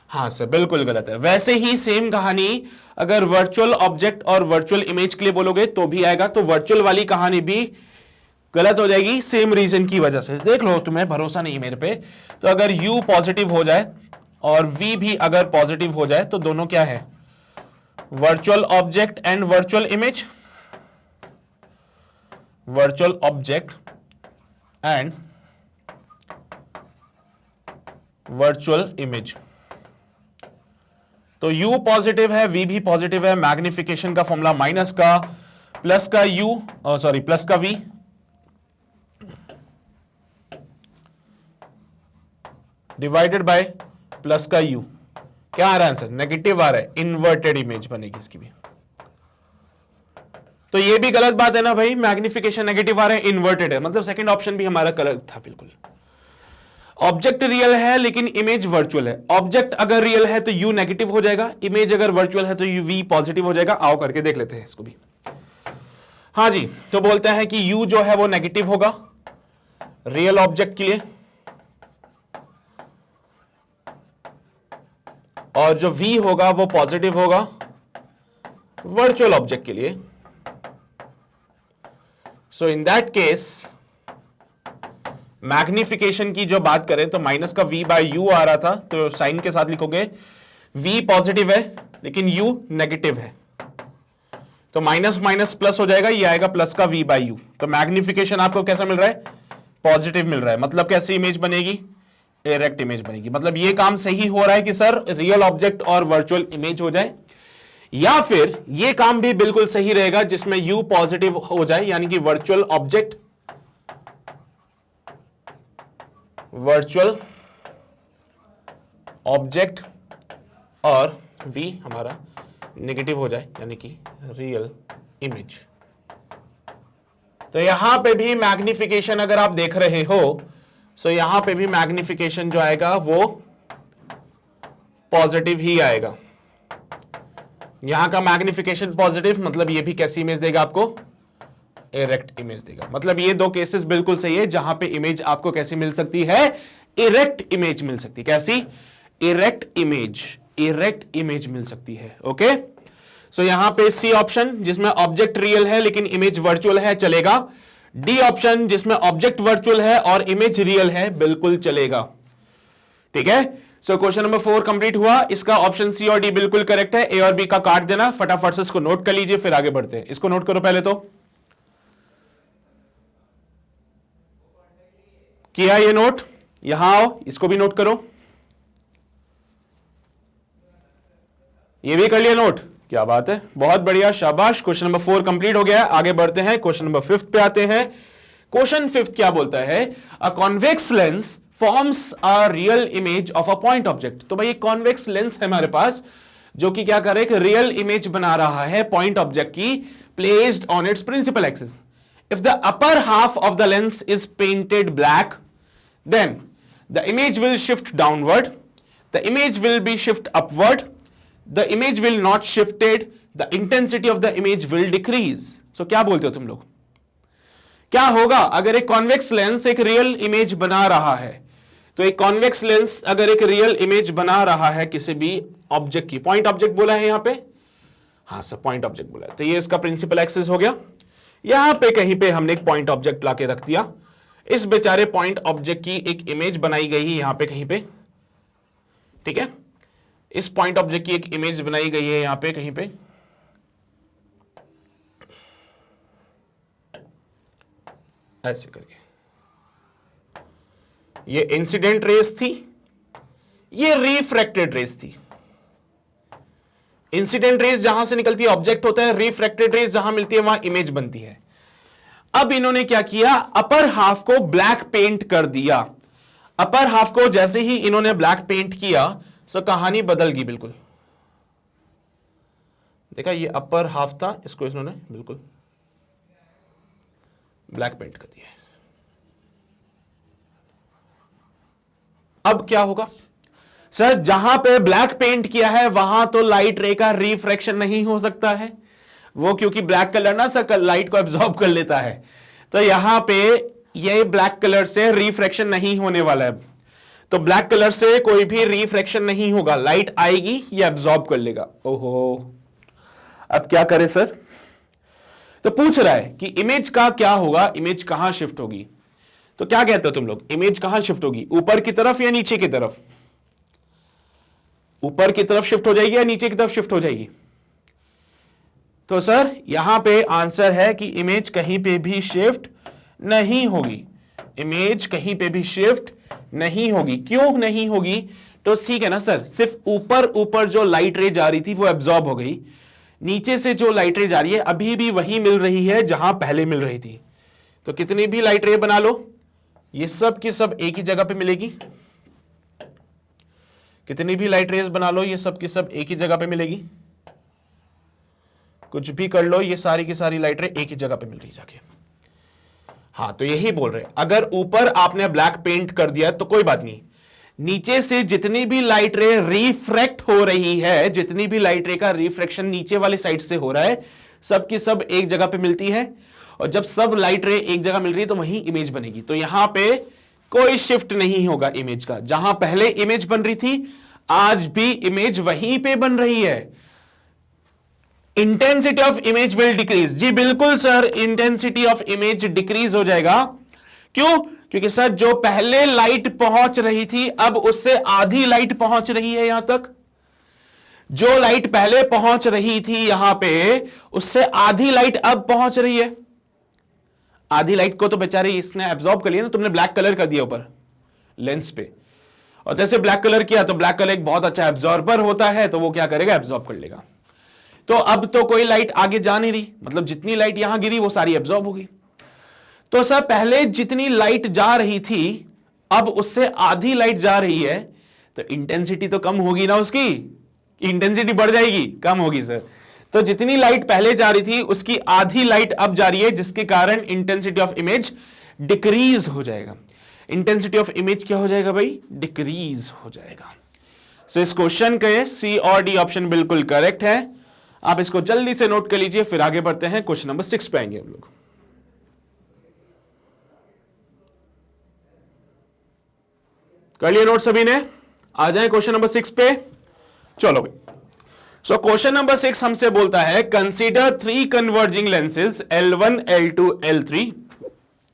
हाँ सर बिल्कुल गलत है। वैसे ही सेम कहानी अगर वर्चुअल ऑब्जेक्ट और वर्चुअल इमेज के लिए बोलोगे तो भी आएगा, तो वर्चुअल वाली कहानी भी गलत हो जाएगी सेम रीजन की वजह से। देख लो, तुम्हें भरोसा नहीं मेरे पे। तो अगर u पॉजिटिव हो जाए और v भी अगर पॉजिटिव हो जाए तो दोनों क्या है, virtual object and virtual image, virtual object and virtual image. तो u पॉजिटिव है, v भी पॉजिटिव है, मैग्निफिकेशन का फॉर्मूला माइनस का प्लस का u, सॉरी प्लस का v डिवाइडेड बाय प्लस का u। क्या आ रहा है आंसर, नेगेटिव आ रहा है, इन्वर्टेड इमेज बनेगी इसकी भी। तो ये भी गलत बात है ना भाई, मैग्निफिकेशन नेगेटिव आ रहा है, इन्वर्टेड है, मतलब सेकंड ऑप्शन भी हमारा गलत था बिल्कुल। ऑब्जेक्ट रियल है लेकिन इमेज वर्चुअल है। ऑब्जेक्ट अगर रियल है तो u नेगेटिव हो जाएगा, इमेज अगर वर्चुअल है तो v पॉजिटिव हो जाएगा। आओ करके देख लेते हैं इसको भी। हाँ जी, तो बोलता है कि u जो है वो नेगेटिव होगा रियल ऑब्जेक्ट के लिए, और जो v होगा वो पॉजिटिव होगा वर्चुअल ऑब्जेक्ट के लिए। सो इन दैट केस मैग्निफिकेशन की जो बात करें तो माइनस का v बाय u आ रहा था, तो साइन के साथ लिखोगे v पॉजिटिव है लेकिन u नेगेटिव है, तो माइनस माइनस प्लस हो जाएगा, ये आएगा प्लस का v बाय u। तो मैग्निफिकेशन आपको कैसा मिल रहा है, पॉजिटिव मिल रहा है। मतलब कैसी इमेज बनेगी, इरेक्ट इमेज बनेगी। मतलब ये काम सही हो रहा है कि सर रियल ऑब्जेक्ट और वर्चुअल इमेज हो जाए, या फिर ये काम भी बिल्कुल सही रहेगा जिसमें U पॉजिटिव हो जाए, यानी कि वर्चुअल ऑब्जेक्ट और V हमारा नेगेटिव हो जाए, यानी कि रियल इमेज। तो यहां पे भी मैग्निफिकेशन अगर आप देख रहे हो, सो यहां पे भी मैग्निफिकेशन जो आएगा वो पॉजिटिव ही आएगा। यहां का मैग्निफिकेशन पॉजिटिव मतलब ये भी कैसी इमेज देगा आपको, इरेक्ट इमेज देगा। मतलब ये दो केसेस बिल्कुल सही है जहां पे इमेज आपको कैसी मिल सकती है, इरेक्ट इमेज मिल सकती है। कैसी, इरेक्ट इमेज मिल सकती है। ओके, सो यहां पे सी ऑप्शन जिसमें ऑब्जेक्ट रियल है लेकिन इमेज वर्चुअल है, चलेगा। डी ऑप्शन जिसमें ऑब्जेक्ट वर्चुअल है और इमेज रियल है, बिल्कुल चलेगा। ठीक है, सो क्वेश्चन नंबर 4 कंप्लीट हुआ। इसका ऑप्शन सी और डी बिल्कुल करेक्ट है। ए और बी का काट देना, फटाफट से इसको नोट कर लीजिए, फिर आगे बढ़ते हैं। इसको नोट करो पहले तो, किया ये नोट, यहां आओ, इसको भी नोट करो। ये भी कर लिया नोट, क्या बात है, बहुत बढ़िया, शाबाश। क्वेश्चन नंबर 4 कंप्लीट हो गया। आगे बढ़ते हैं, क्वेश्चन नंबर 5 पे आते हैं। क्वेश्चन 5 क्या बोलता है, a convex lens forms a real image of a point object. तो भाई कॉन्वेक्स लेंस है हमारे पास जो कि क्या करे, एक रियल इमेज बना रहा है पॉइंट ऑब्जेक्ट की, placed on its principal axis. If the upper half of the lens is painted black, then the image will shift downward, the image will be shift upward, the image will not shifted, the intensity of the image will decrease। so क्या बोलते हो तुम लोग, क्या होगा अगर एक convex lens एक रियल इमेज बना रहा है? तो एक कॉन्वेक्स लेंस अगर एक रियल इमेज बना रहा है किसी भी ऑब्जेक्ट की, पॉइंट ऑब्जेक्ट बोला है यहां पे, हाँ सर पॉइंट ऑब्जेक्ट बोला है, तो ये इसका प्रिंसिपल एक्सिस हो गया। यहां पे कहीं पे हमने एक पॉइंट ऑब्जेक्ट लाके रख दिया, इस बेचारे पॉइंट ऑब्जेक्ट की एक इमेज बनाई गई है यहां पे कहीं पे, ठीक है, इस पॉइंट ऑब्जेक्ट की एक इमेज बनाई गई है यहां पे कहीं पे, ऐसे करके। ये इंसिडेंट रेस थी, ये रिफ्रैक्टेड रेस थी। इंसिडेंट रेस जहां से निकलती है ऑब्जेक्ट होता है, रिफ्रैक्टेड रेस जहां मिलती है वहां इमेज बनती है। अब इन्होंने क्या किया, अपर हाफ को ब्लैक पेंट कर दिया। अपर हाफ को जैसे ही इन्होंने ब्लैक पेंट किया, सो कहानी बदल गई बिल्कुल। देखा, ये अपर हाफ था, इसको इन्होंने बिल्कुल ब्लैक पेंट कर दिया। अब क्या होगा सर, जहां पे ब्लैक पेंट किया है वहां तो लाइट रे का रिफ्रैक्शन नहीं हो सकता है, वो क्योंकि ब्लैक कलर ना सर लाइट को एब्जॉर्ब कर लेता है, तो यहां पे ये ब्लैक कलर से रिफ्रैक्शन नहीं होने वाला है। तो ब्लैक कलर से कोई भी रिफ्रैक्शन नहीं होगा, लाइट आएगी ये एब्जॉर्ब कर लेगा। ओहो, अब क्या करें सर? तो पूछ रहा है कि इमेज का क्या होगा, इमेज कहां शिफ्ट होगी? तो क्या कहते हो तुम लोग, इमेज कहां शिफ्ट होगी, ऊपर की तरफ या नीचे की तरफ? ऊपर की तरफ शिफ्ट हो जाएगी या नीचे की तरफ शिफ्ट हो जाएगी? तो सर यहां पे आंसर है कि इमेज कहीं पे भी शिफ्ट नहीं होगी, इमेज कहीं पे भी शिफ्ट नहीं होगी। क्यों नहीं होगी? तो ठीक है ना सर, सिर्फ ऊपर ऊपर जो लाइट रे जा रही थी वो एब्जॉर्ब हो गई, नीचे से जो लाइट रे जा रही है अभी भी वही मिल रही है जहां पहले मिल रही थी। तो कितनी भी लाइट रे बना लो, ये सब की सब एक ही जगह पे मिलेगी। कितनी भी लाइट रेज बना लो, ये सब की सब एक ही जगह पे मिलेगी। कुछ भी कर लो, ये सारी की सारी लाइट रे एक ही जगह पे मिल रही जाके। हाँ, तो यही बोल रहे हैं, अगर ऊपर आपने ब्लैक पेंट कर दिया तो कोई बात नहीं, नीचे से जितनी भी लाइट रे रिफ्रैक्ट हो रही है, जितनी भी लाइट रे का रिफ्रैक्शन नीचे वाली साइड से हो रहा है, सब की सब एक जगह पे मिलती है। और जब सब लाइट रे एक जगह मिल रही है तो वही इमेज बनेगी। तो यहां पे कोई शिफ्ट नहीं होगा इमेज का, जहां पहले इमेज बन रही थी आज भी इमेज वहीं पे बन रही है। Intensity of image will decrease, जी बिल्कुल sir, intensity of image decrease हो जाएगा। क्यों? क्योंकि सर जो पहले लाइट पहुंच रही थी अब उससे आधी लाइट पहुंच रही है यहां तक। जो लाइट पहले पहुंच रही थी यहां पे, उससे आधी लाइट अब पहुंच रही है। आधी लाइट को तो बेचारे इसने एब्जॉर्ब कर लिया ना, तुमने ब्लैक कलर कर दिया ऊपर लेंस पे, और जैसे ब्लैक कलर किया तो ब्लैक कलर एक बहुत अच्छा एब्जॉर्बर होता है, तो वो क्या करेगा, एब्जॉर्ब कर लेगा। तो अब तो कोई लाइट आगे जा नहीं रही, मतलब जितनी लाइट यहां गिरी वो सारी एब्जॉर्ब हो गई। तो सर पहले जितनी लाइट जा रही थी अब उससे आधी लाइट जा रही है, तो इंटेंसिटी तो कम होगी ना उसकी, इंटेंसिटी बढ़ जाएगी, कम होगी सर। तो जितनी लाइट पहले जा रही थी उसकी आधी लाइट अब जा रही है, जिसके कारण इंटेंसिटी ऑफ इमेज डिक्रीज हो जाएगा। इंटेंसिटी ऑफ इमेज क्या हो जाएगा भाई? डिक्रीज हो जाएगा। सो इस क्वेश्चन के सी और डी ऑप्शन बिल्कुल करेक्ट है। आप इसको जल्दी से नोट कर लीजिए, फिर आगे बढ़ते हैं, क्वेश्चन नंबर 6 पे आएंगे हम लोग। कर लिए नोट सभी ने? आ जाए क्वेश्चन नंबर 6 पे। चलो भाई, सो क्वेश्चन नंबर 6 हमसे बोलता है consider 3 converging lenses L1, L2, L3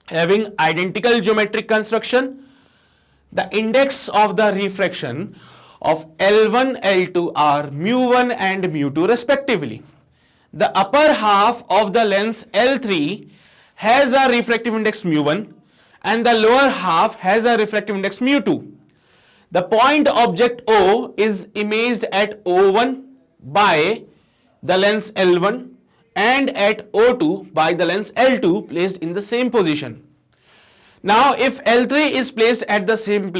having identical geometric construction. The index of the refraction of L1, L2 are mu1 and mu2 respectively. The upper half of the lens L3 has a refractive index mu1 and the lower half has a refractive index mu2. The point object O is imaged at O1 by the lens L1 and at O2 by the lens L2 placed in the same position. Now if L3 is placed at the same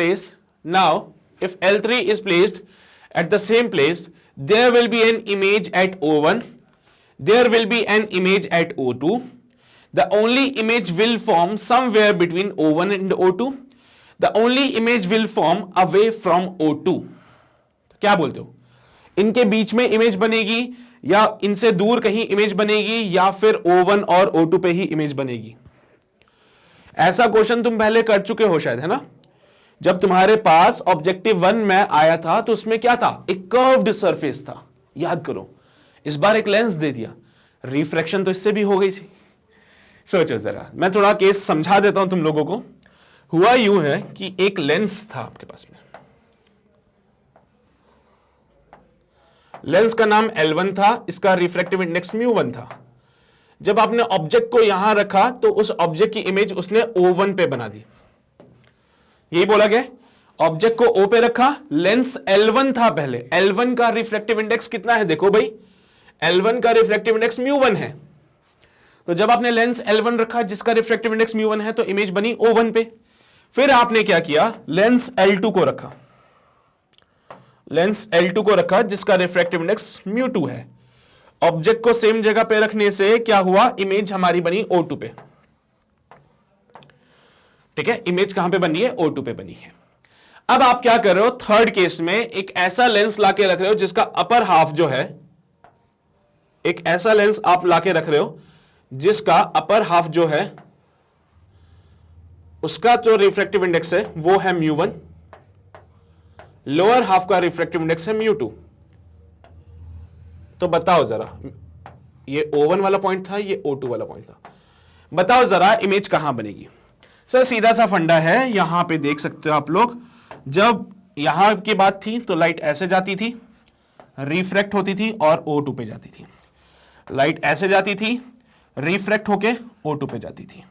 place, there will be an image at O1, there will be an image at O2. The only image will form somewhere between O1 and O2. The only image will form away from O2. तो क्या बोलते हो? इनके बीच में image बनेगी या इनसे दूर कहीं इमेज बनेगी या फिर O1 और O2 पे ही इमेज बनेगी? ऐसा क्वेश्चन तुम पहले कर चुके हो शायद, है ना? जब तुम्हारे पास ऑब्जेक्टिव 1 में आया था तो उसमें क्या था? एक कर्व्ड सरफेस था, याद करो। इस बार एक लेंस दे दिया, रिफ्रैक्शन तो इससे भी हो गई थी। सोचो जरा, मैं थोड़ा केस समझा देता हूं तुम लोगों को। हुआ यूं है कि एक लेंस था आपके पास में, लेंस का नाम L1 था, इसका रिफ्रैक्टिव इंडेक्स mu1 था। जब आपने ऑब्जेक्ट को यहां रखा तो उस ऑब्जेक्ट की इमेज उसने O1 पे बना दी, यही बोला गया। ऑब्जेक्ट को O पे रखा, लेंस L1 था पहले, L1 का रिफ्रैक्टिव इंडेक्स कितना है? देखो भाई, L1 का रिफ्रैक्टिव इंडेक्स mu1 है। तो जब आपने लेंस L1 रखा जिसका रिफ्रैक्टिव इंडेक्स mu1 है तो इमेज बनी O1 पे। फिर आपने क्या किया? लेंस L2 को रखा, लेंस L2 को रखा जिसका रिफ्रैक्टिव इंडेक्स mu2 है। ऑब्जेक्ट को सेम जगह पे रखने से क्या हुआ? इमेज हमारी बनी O2 पे। ठीक है, इमेज कहां पे बनी है? O2 पे बनी है। अब आप क्या कर रहे हो? थर्ड केस में एक ऐसा लेंस लाके रख रहे हो जिसका अपर हाफ जो है, एक ऐसा लेंस आप लाके रख रहे हो जिसका अपर हाफ जो है उसका जो रिफ्रैक्टिव इंडेक्स है वो है mu1, लोअर हाफ का रिफ्रैक्टिव इंडेक्स है mu2। तो बताओ जरा, ये O1 वाला पॉइंट था, ये O2 वाला पॉइंट था, बताओ जरा इमेज कहां बनेगी? सर सीधा सा फंडा है, यहां पे देख सकते हो आप लोग। जब यहां की बात थी तो लाइट ऐसे जाती थी, रिफ्रैक्ट होती थी और O2 पे जाती थी। लाइट ऐसे जाती थी, रिफ्रैक्ट होके O2 पे जाती थी।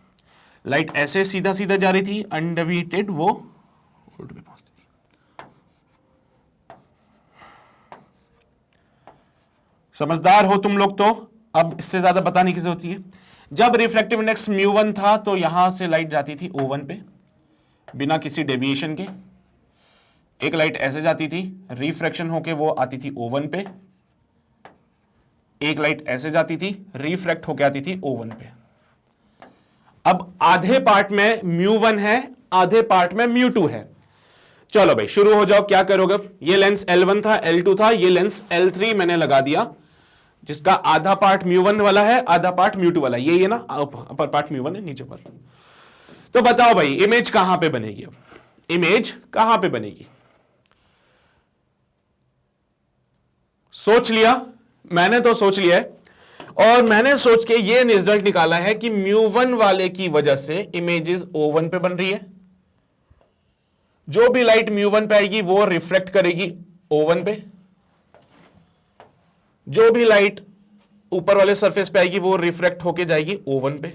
लाइट ऐसे सीधा सीधा जा रही थी, अनडेविएटेड वो O2 पे पहुंचती थी। समझदार हो तुम लोग, तो अब इससे ज्यादा बताने की जरूरत है। जब रिफ्रैक्टिव इंडेक्स mu1 था तो यहां से लाइट जाती थी O1 पे बिना किसी डेविएशन के। एक लाइट ऐसे जाती थी, रिफ्रैक्शन होके वो आती थी O1 पे। एक लाइट ऐसे जाती थी, रिफ्रैक्ट होके आती थी O1 पे। अब आधे पार्ट में mu1 है, आधे पार्ट में mu2 है। चलो भाई शुरू हो जाओ, क्या करोगे? ये लेंस L1 था, L2 था, ये लेंस L3 मैंने लगा दिया जिसका आधा पार्ट mu1 वाला है, आधा पार्ट mu2 वाला है। ये ना अपर पार्ट mu1 है, नीचे पार्ट। तो बताओ भाई इमेज कहां पे बनेगी? अब इमेज कहां पे बनेगी? सोच लिया? मैंने तो सोच लिया है, और मैंने सोच के ये रिजल्ट निकाला है कि mu1 वाले की वजह से इमेजेस O1 पे बन रही है। जो भी लाइट mu1 पे आएगी वो रिफ्लेक्ट करेगी O1 पे, जो भी लाइट ऊपर वाले सरफेस पे आएगी वो रिफ्लेक्ट होके जाएगी O1 पे।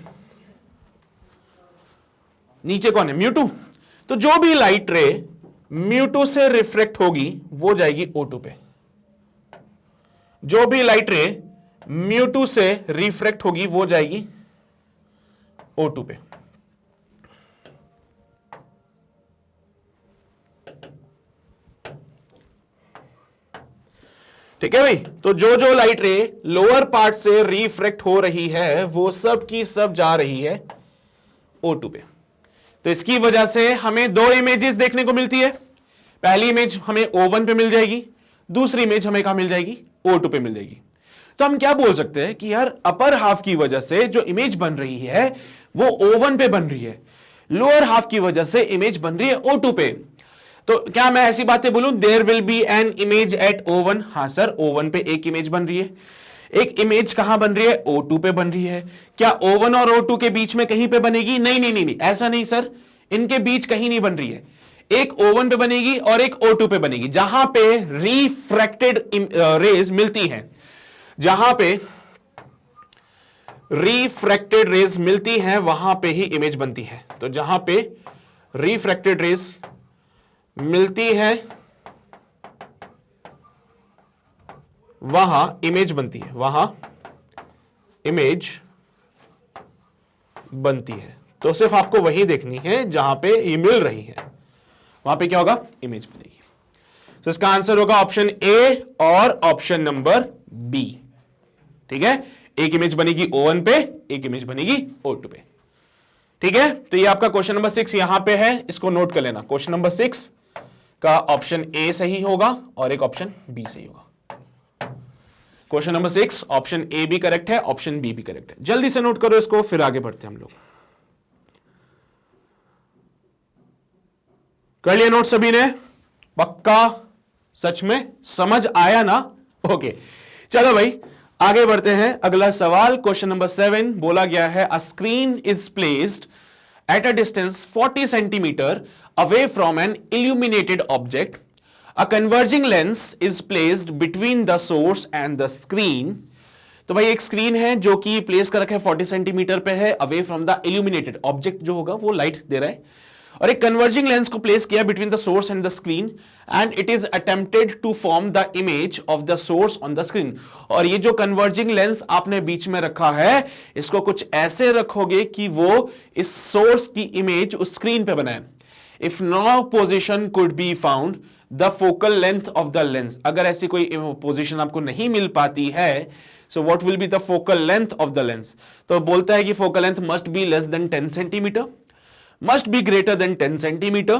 नीचे कौन है? mu2। तो जो भी लाइट रे mu2 से रिफ्लेक्ट होगी वो जाएगी O2 पे। जो भी लाइट रे μ2 से रिफ्रैक्ट होगी, वो जाएगी O2 पे। ठीक है भाई, तो जो जो लाइट रे लोअर पार्ट से रिफ्रैक्ट हो रही है वो सब की सब जा रही है O2 पे। तो इसकी वजह से हमें दो इमेजेस देखने को मिलती है। पहली इमेज हमें O1 पे मिल जाएगी, दूसरी इमेज हमें कहां मिल जाएगी, O2 पे मिल जाएगी। तो हम क्या बोल सकते हैं कि यार अपर हाफ की वजह से जो इमेज बन रही है वो O1 पे बन रही है, लोअर हाफ की वजह से इमेज बन रही है O2 पे। तो क्या मैं ऐसी बातें बोलूं, there will be an image at O1? हां सर, O1 पे एक इमेज बन रही है। एक इमेज कहां बन रही है, O2 पे बन रही है। क्या O1 और O2 के बीच में कहीं पे बनेगी? नहीं नहीं नहीं, नहीं ऐसा नहीं सर, इनके बीच कहीं नहीं बन रही है। एक O1 पे बनेगी और एक O2 पे बनेगी, जहां पे रिफ्रैक्टेड रेज मिलती हैं, जहां पे रिफ्रैक्टेड रेज मिलती हैं वहां पे ही इमेज बनती है। तो जहां पे रिफ्रैक्टेड रेज मिलती है वहां इमेज बनती है, वहां इमेज बनती है। तो सिर्फ आपको वही देखनी है जहां पे ये मिल रही है, वहां पे क्या होगा, इमेज बनेगी। तो इसका आंसर होगा ऑप्शन ए और ऑप्शन नंबर बी। ठीक है, एक इमेज बनेगी O1 पे, एक इमेज बनेगी O2 पे। ठीक है, तो ये आपका क्वेश्चन नंबर 6 यहां पे है, इसको नोट कर लेना। क्वेश्चन नंबर 6 का ऑप्शन ए सही होगा और एक ऑप्शन बी सही होगा। क्वेश्चन नंबर 6 ऑप्शन ए भी करेक्ट है, ऑप्शन बी भी करेक्ट है। जल्दी से नोट करो इसको, फिर आगे बढ़ते हैं हम लोग। कर लिया नोट सभी ने? पक्का? सच में समझ आया ना? ओके, चलो भाई आगे बढ़ते हैं। अगला सवाल क्वेश्चन नंबर 7 बोला गया है, a screen is placed at a distance 40 centimeter away from an illuminated object. A converging lens is placed between the source and the screen. तो भाई एक स्क्रीन है जो कि प्लेस कर रखा है 40 सेंटीमीटर पे है, away from the illuminated object जो होगा वो लाइट दे रहा है, और एक कन्वर्जिंग लेंस को प्लेस किया between the source and the screen, and it is attempted to form the image of the source on the screen. और ये जो कन्वर्जिंग लेंस आपने बीच में रखा है, इसको कुछ ऐसे रखोगे कि वो इस सोर्स की इमेज उस स्क्रीन पे बनाए। If no position could be found the focal length of the lens, अगर ऐसी कोई पोजिशन आपको नहीं मिल पाती है, so what will be the focal length of the lens? तो बोलता है कि focal length must be less than 10 centimetre, must be greater than 10 centimeter,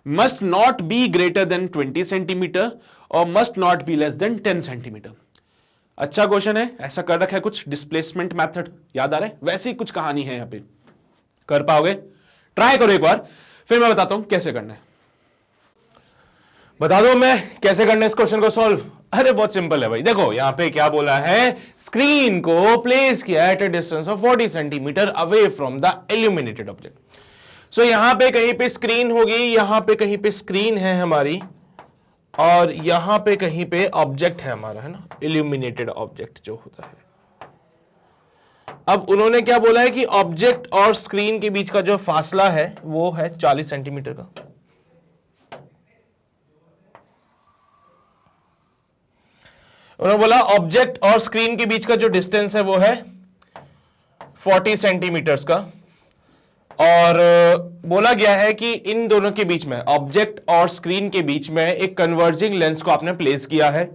must not be greater than 20 centimeter और must not be less than 10 centimeter। अच्छा question है, ऐसा कर रखा है कुछ डिस्प्लेसमेंट मेथड, याद आ रहा है? वैसी कुछ कहानी है यहां पे, कर पाओगे? ट्राई करो एक बार, फिर मैं बताता हूं कैसे करना है। बता दो मैं कैसे करना है इस क्वेश्चन को सॉल्व। अरे बहुत सिंपल है भाई, देखो यहां पे क्या बोला है, स्क्रीन को प्लेस किया at a distance of 40 centimetre away from the illuminated object. So यहां पे कहीं पे स्क्रीन होगी, यहां पे कहीं पे स्क्रीन है हमारी, और यहां पे कहीं पे ऑब्जेक्ट है हमारा, है ना, इल्यूमिनेटेड ऑब्जेक्ट जो होता है। अब उन्होंने क्या बोला है कि ऑब्जेक्ट और स्क्रीन के बीच का जो फासला है वो है 40 सेंटीमीटर का। उन्होंने बोला ऑब्जेक्ट और स्क्रीन के बीच का जो डिस्टेंस है वो है 40 सेंटीमीटर्स का, और बोला गया है कि इन दोनों के बीच में, ऑब्जेक्ट और स्क्रीन के बीच में एक कन्वर्जिंग लेंस को आपने प्लेस किया है।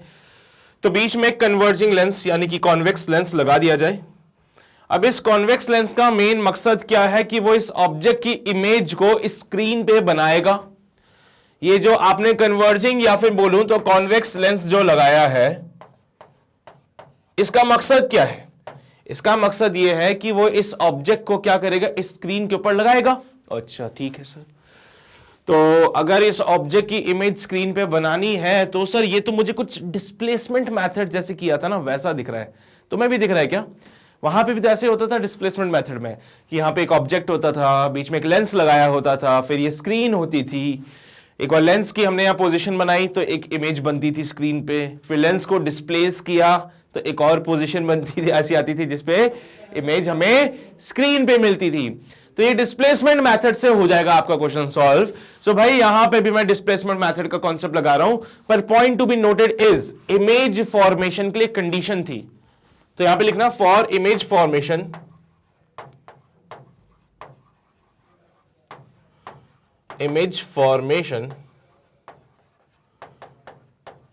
तो बीच में एक कन्वर्जिंग लेंस यानी कि कॉन्वेक्स लेंस लगा दिया जाए। अब इस कॉन्वेक्स लेंस का मेन मकसद क्या है कि वो इस ऑब्जेक्ट की इमेज को स्क्रीन पे बनाएगा। ये जो आपने कन्वर्जिंग या फिर बोलूं तो कॉन्वेक्स लेंस जो लगाया है, इसका मकसद क्या है? इसका मकसद यह है कि वो इस ऑब्जेक्ट को क्या करेगा, इस स्क्रीन के ऊपर लगाएगा। अच्छा ठीक है सर, तो अगर इस ऑब्जेक्ट की इमेज स्क्रीन पे बनानी है तो सर ये तो मुझे कुछ डिस्प्लेसमेंट मेथड जैसे किया था ना, वैसा दिख रहा है। तुम्हें भी दिख रहा है क्या? वहां पे भी तो ऐसे होता था डिस्प्लेसमेंट मेथड में कि यहां पे एक ऑब्जेक्ट होता था, बीच में एक लेंस लगाया होता था, फिर ये स्क्रीन होती थी। एक बार लेंस की हमने यहां पोजीशन बनाई तो एक इमेज बनती थी स्क्रीन पे, फिर लेंस को डिस्प्लेस किया तो एक और पोजीशन बनती थी, ऐसी आती थी जिसपे इमेज हमें स्क्रीन पे मिलती थी। तो ये डिस्प्लेसमेंट मेथड से हो जाएगा आपका क्वेश्चन सॉल्व। सो भाई यहां पे भी मैं डिस्प्लेसमेंट मेथड का कॉन्सेप्ट लगा रहा हूं, पर point to be noted is image formation के लिए कंडीशन थी। तो यहां पे लिखना for image formation, image formation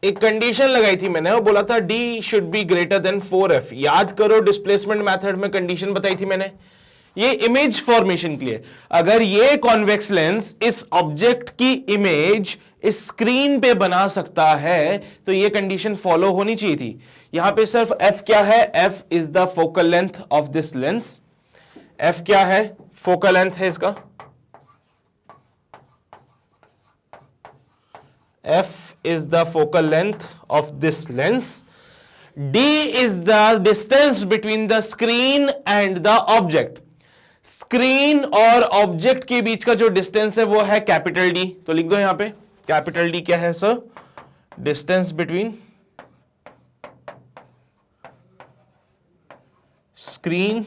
एक कंडीशन लगाई थी मैंने, वो बोला था d should be greater than 4f। याद करो डिस्प्लेसमेंट मेथड में कंडीशन बताई थी मैंने, ये इमेज फॉर्मेशन के लिए। अगर ये कॉन्वेक्स लेंस इस ऑब्जेक्ट की इमेज इस स्क्रीन पे बना सकता है तो ये कंडीशन फॉलो होनी चाहिए थी। यहां पे सिर्फ f क्या है, f is the focal length of this lens. f क्या है, फोकल लेंथ है इसका, f is the focal length of this lens, d is the distance between the screen and the object। Screen और object के बीच का जो distance है वो है कैपिटल D। तो लिख दो यहां पे कैपिटल D क्या है sir, distance between screen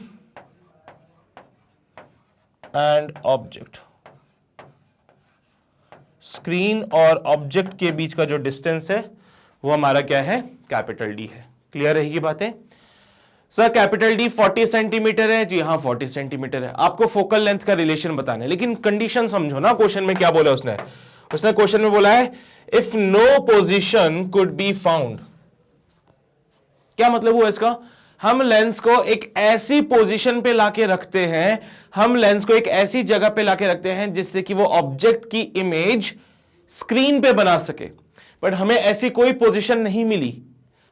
and object. Screen और ऑब्जेक्ट के बीच का जो डिस्टेंस है वो हमारा क्या है, कैपिटल डी है। क्लियर है ये बातें सर? कैपिटल डी 40 सेंटीमीटर है जी, हाँ 40 सेंटीमीटर है। आपको फोकल लेंथ का रिलेशन बताना है, लेकिन कंडीशन समझो ना। क्वेश्चन में क्या बोला उसने क्वेश्चन में बोला है if no position could be found. क्या मतलब हुआ इसका? हम लेंस को एक ऐसी पोजीशन पे लाके रखते हैं, हम लेंस को एक ऐसी जगह पे लाके रखते हैं जिससे कि वो ऑब्जेक्ट की इमेज स्क्रीन पे बना सके, बट हमें ऐसी कोई पोजीशन नहीं मिली,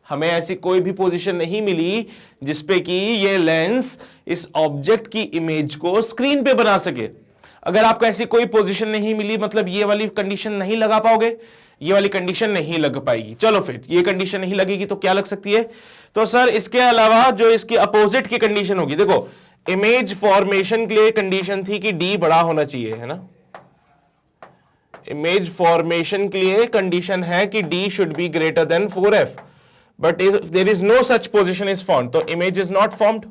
हमें ऐसी कोई भी पोजीशन नहीं मिली जिसपे कि ये लेंस इस ऑब्जेक्ट की इमेज को स्क्रीन पे बना सके। अगर आपको ऐसी कोई पोजीशन नहीं मिली मतलब ये वाली कंडीशन नहीं लगा पाओगे, ये वाली कंडीशन नहीं लग पाएगी। चलो फिर ये कंडीशन नहीं लगेगी तो क्या लग सकती है? तो सर इसके अलावा जो इसकी अपोजिट की कंडीशन होगी, देखो इमेज फॉर्मेशन के लिए कंडीशन थी कि डी बड़ा होना चाहिए, है ना। इमेज फॉर्मेशन के लिए कंडीशन है कि D should be greater than 4f, but if there is no such position is found, तो इमेज इज नॉट फॉर्म्ड,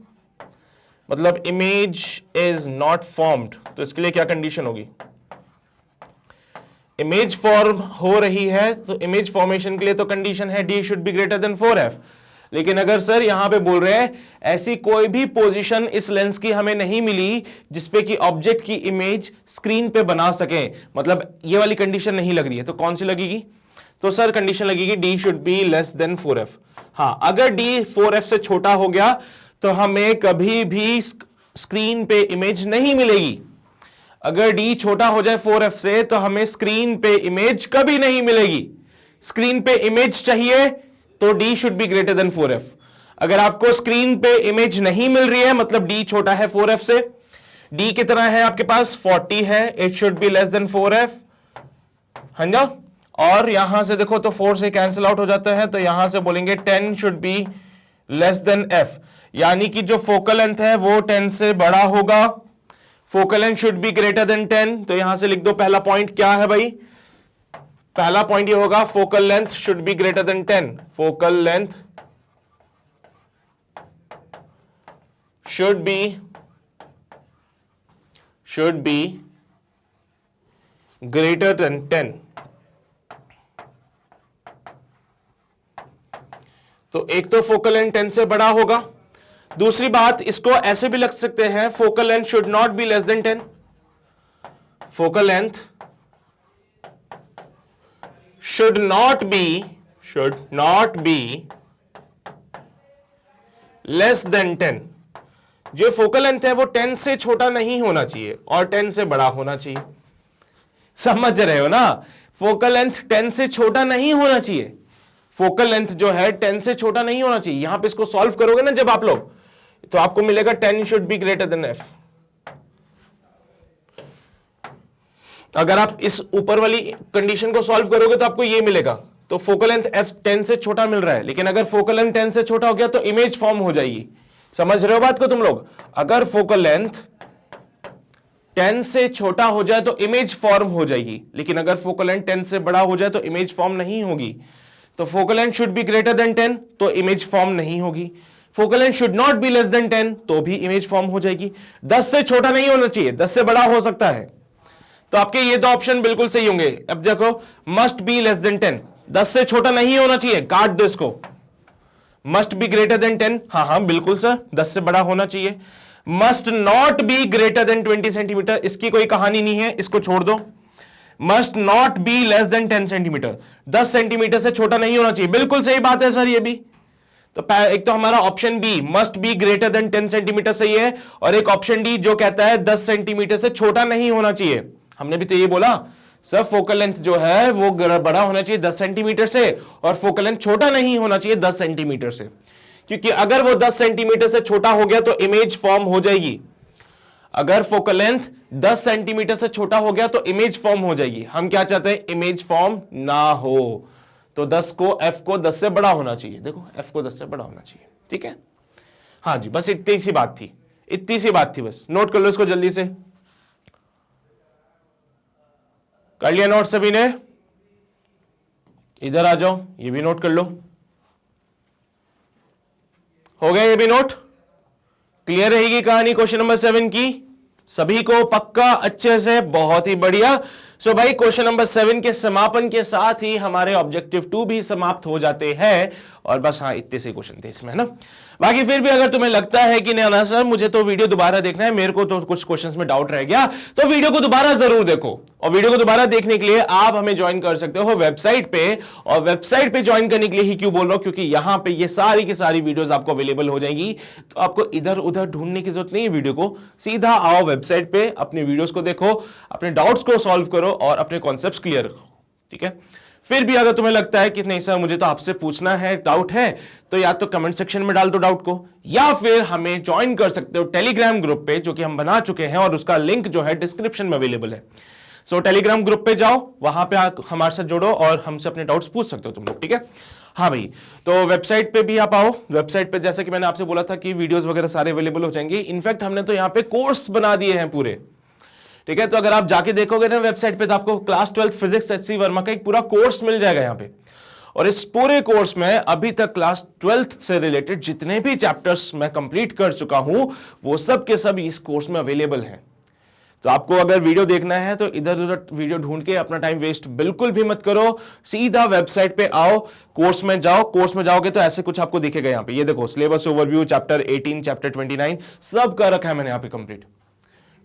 मतलब इमेज इज नॉट फॉर्म्ड। तो इसके लिए क्या कंडीशन होगी? इमेज फॉर्म हो रही है तो इमेज फॉर्मेशन के लिए तो कंडीशन है D should be greater than 4f। लेकिन अगर सर यहां पे बोल रहे हैं ऐसी कोई भी पोजीशन इस लेंस की हमें नहीं मिली जिसपे कि ऑब्जेक्ट की इमेज स्क्रीन पे बना सके, मतलब ये वाली कंडीशन नहीं लग रही है, तो कौन सी लगेगी? तो सर कंडीशन लगेगी D should B less then 4f। हाँ, अगर डी 4f से छोटा हो गया तो हमें कभी भी स्क्रीन पे इमेज नहीं मिलेगी। अगर डी छोटा हो जाए 4f से तो हमें स्क्रीन पे इमेज कभी नहीं मिलेगी। स्क्रीन पे इमेज चाहिए तो D should be greater than 4f। अगर आपको स्क्रीन पे इमेज नहीं मिल रही है मतलब डी छोटा है 4f से, डी कितना है आपके पास 40 है, it should be less then 4f, है ना। और यहां से देखो तो 4 से कैंसिल आउट हो जाता है, तो यहां से बोलेंगे 10 should be less then f, यानी कि जो फोकल लेंथ है वो 10 से बड़ा होगा। Focal length should be greater than 10, तो यहां से लिख दो पहला पॉइंट क्या है भाई, पहला पॉइंट ये होगा focal length should be greater than 10। Focal length should be greater than 10। तो एक तो फोकल लेंथ 10 से बड़ा होगा, दूसरी बात इसको ऐसे भी लग सकते हैं focal length should not be less than 10। Focal length should not be less than 10। जो फोकल लेंथ है वो 10 से छोटा नहीं होना चाहिए और 10 से बड़ा होना चाहिए। समझ रहे हो ना? फोकल लेंथ 10 से छोटा नहीं होना चाहिए, फोकल लेंथ जो है 10 से छोटा नहीं होना चाहिए। यहां पे इसको सॉल्व करोगे ना जब आप लोग, तो आपको मिलेगा 10 should be greater then f। अगर आप इस ऊपर वाली कंडीशन को सॉल्व करोगे तो आपको ये मिलेगा। तो फोकल लेंथ f 10 से छोटा मिल रहा है, लेकिन अगर फोकल लेंथ 10 से छोटा हो गया तो इमेज फॉर्म हो जाएगी। समझ रहे हो बात को तुम लोग? अगर फोकल लेंथ 10 से छोटा हो जाए तो इमेज फॉर्म हो जाएगी, लेकिन अगर फोकल लेंथ 10 से बड़ा हो जाए तो इमेज फॉर्म नहीं होगी। तो focal length should be greater than 10 तो इमेज फॉर्म नहीं होगी। Focal length should not be less than 10 तो भी इमेज फॉर्म हो जाएगी। 10 से छोटा नहीं होना चाहिए, 10 से बड़ा हो सकता है। तो आपके ये दो ऑप्शन बिल्कुल सही होंगे। अब देखो मस्ट बी लेस देन 10, 10 से छोटा नहीं होना चाहिए, काट दो इसको। मस्ट बी ग्रेटर देन 10, हाँ बिल्कुल सर, 10 से बड़ा होना चाहिए। Must not be greater then 20 centimetre, इसकी कोई कहानी नहीं है, इसको छोड़ दो। Must not be less than 10 centimetre, 10 centimetre से छोटा नहीं होना चाहिए, बिल्कुल सही बात है सर ये भी। तो एक तो हमारा option B must be greater than 10 centimetre सही है, और एक ऑप्शन डी जो कहता है 10 सेंटीमीटर से छोटा नहीं होना चाहिए। हमने भी तो ये बोला सर, फोकल लेंथ जो है वो बड़ा होना चाहिए 10 सेंटीमीटर से, और फोकल लेंथ छोटा नहीं होना चाहिए 10 सेंटीमीटर से, क्योंकि अगर वो 10 सेंटीमीटर से छोटा हो गया तो इमेज फॉर्म हो जाएगी। अगर फोकल लेंथ 10 सेंटीमीटर से छोटा हो गया तो इमेज फॉर्म हो जाएगी। हम क्या चाहते हैं, इमेज फॉर्म ना हो। तो 10 को f को 10 से बड़ा होना चाहिए, देखो f को 10 से बड़ा होना चाहिए, ठीक है। हाँ जी, बस इतनी सी बात थी, इतनी सी बात थी, बस नोट कर लो इसको जल्दी से। कर लिया नोट सभी ने? इधर आ जाओ, ये भी नोट कर लो। हो गया ये भी नोट? क्लियर रहेगी कहानी क्वेश्चन नंबर 7 की सभी को? पक्का, अच्छे से, बहुत ही बढ़िया। सो भाई क्वेश्चन नंबर 7 के समापन के साथ ही हमारे ऑब्जेक्टिव 2 भी समाप्त हो जाते हैं। और बस हाँ, इतने से क्वेश्चन थे इसमें, है ना। बाकी फिर भी अगर तुम्हें लगता है कि नहीं ना सर मुझे तो वीडियो दोबारा देखना है, मेरे को तो कुछ क्वेश्चंस में डाउट रह गया, तो वीडियो को दोबारा जरूर देखो। और वीडियो को दोबारा देखने के लिए आप हमें ज्वाइन कर सकते हो वेबसाइट पे। और वेबसाइट पे ज्वाइन करने के लिए ही क्यों बोल रहा हूं, क्योंकि यहां पे ये सारी की सारी वीडियोस आपको अवेलेबल हो जाएंगी। तो आपको इधर उधर ढूंढने की जरूरत नहीं है वीडियो को, सीधा आओ वेबसाइट पे, अपनी वीडियोस को देखो, अपने डाउट्स को सॉल्व करो और अपने कॉन्सेप्ट्स क्लियर करो, ठीक है। फिर भी अगर तुम्हें लगता है कि नहीं सर मुझे तो आपसे पूछना है, डाउट है, तो या तो कमेंट सेक्शन में डाल दो डाउट को, या फिर हमें ज्वाइन कर सकते हो टेलीग्राम ग्रुप पे, जो कि हम बना चुके हैं और उसका लिंक जो है डिस्क्रिप्शन में अवेलेबल है। सो टेलीग्राम ग्रुप पे जाओ, वहां पे हमारे साथ जुड़ो और हमसे अपने डाउट्स पूछ सकते हो तुम लोग, ठीक है। हाँ भाई, तो वेबसाइट पे भी आप आओ। वेबसाइट पे जैसे कि मैंने आपसे बोला था कि वीडियोस वगैरह सारे अवेलेबल हो जाएंगे। इनफैक्ट हमने तो यहाँ पे कोर्स बना दिए हैं पूरे, ठीक है। तो अगर आप जाके देखोगे ना वेबसाइट पे, तो आपको क्लास 12 फिजिक्स एचसी वर्मा का एक पूरा कोर्स मिल जाएगा यहाँ पे। और इस पूरे कोर्स में अभी तक क्लास 12 से रिलेटेड जितने भी चैप्टर्स मैं कंप्लीट कर चुका हूं, वो सब के सब इस कोर्स में अवेलेबल हैं। तो आपको अगर वीडियो देखना है तो इधर उधर वीडियो ढूंढ के अपना टाइम वेस्ट बिल्कुल भी मत करो, सीधा वेबसाइट पे आओ, कोर्स में जाओ। कोर्स में जाओगे तो ऐसे कुछ आपको दिखेगा यहाँ पे, ये देखो सिलेबस ओवरव्यू, चैप्टर 18, चैप्टर 29 सब का रखा है मैंने यहाँ पे कंप्लीट,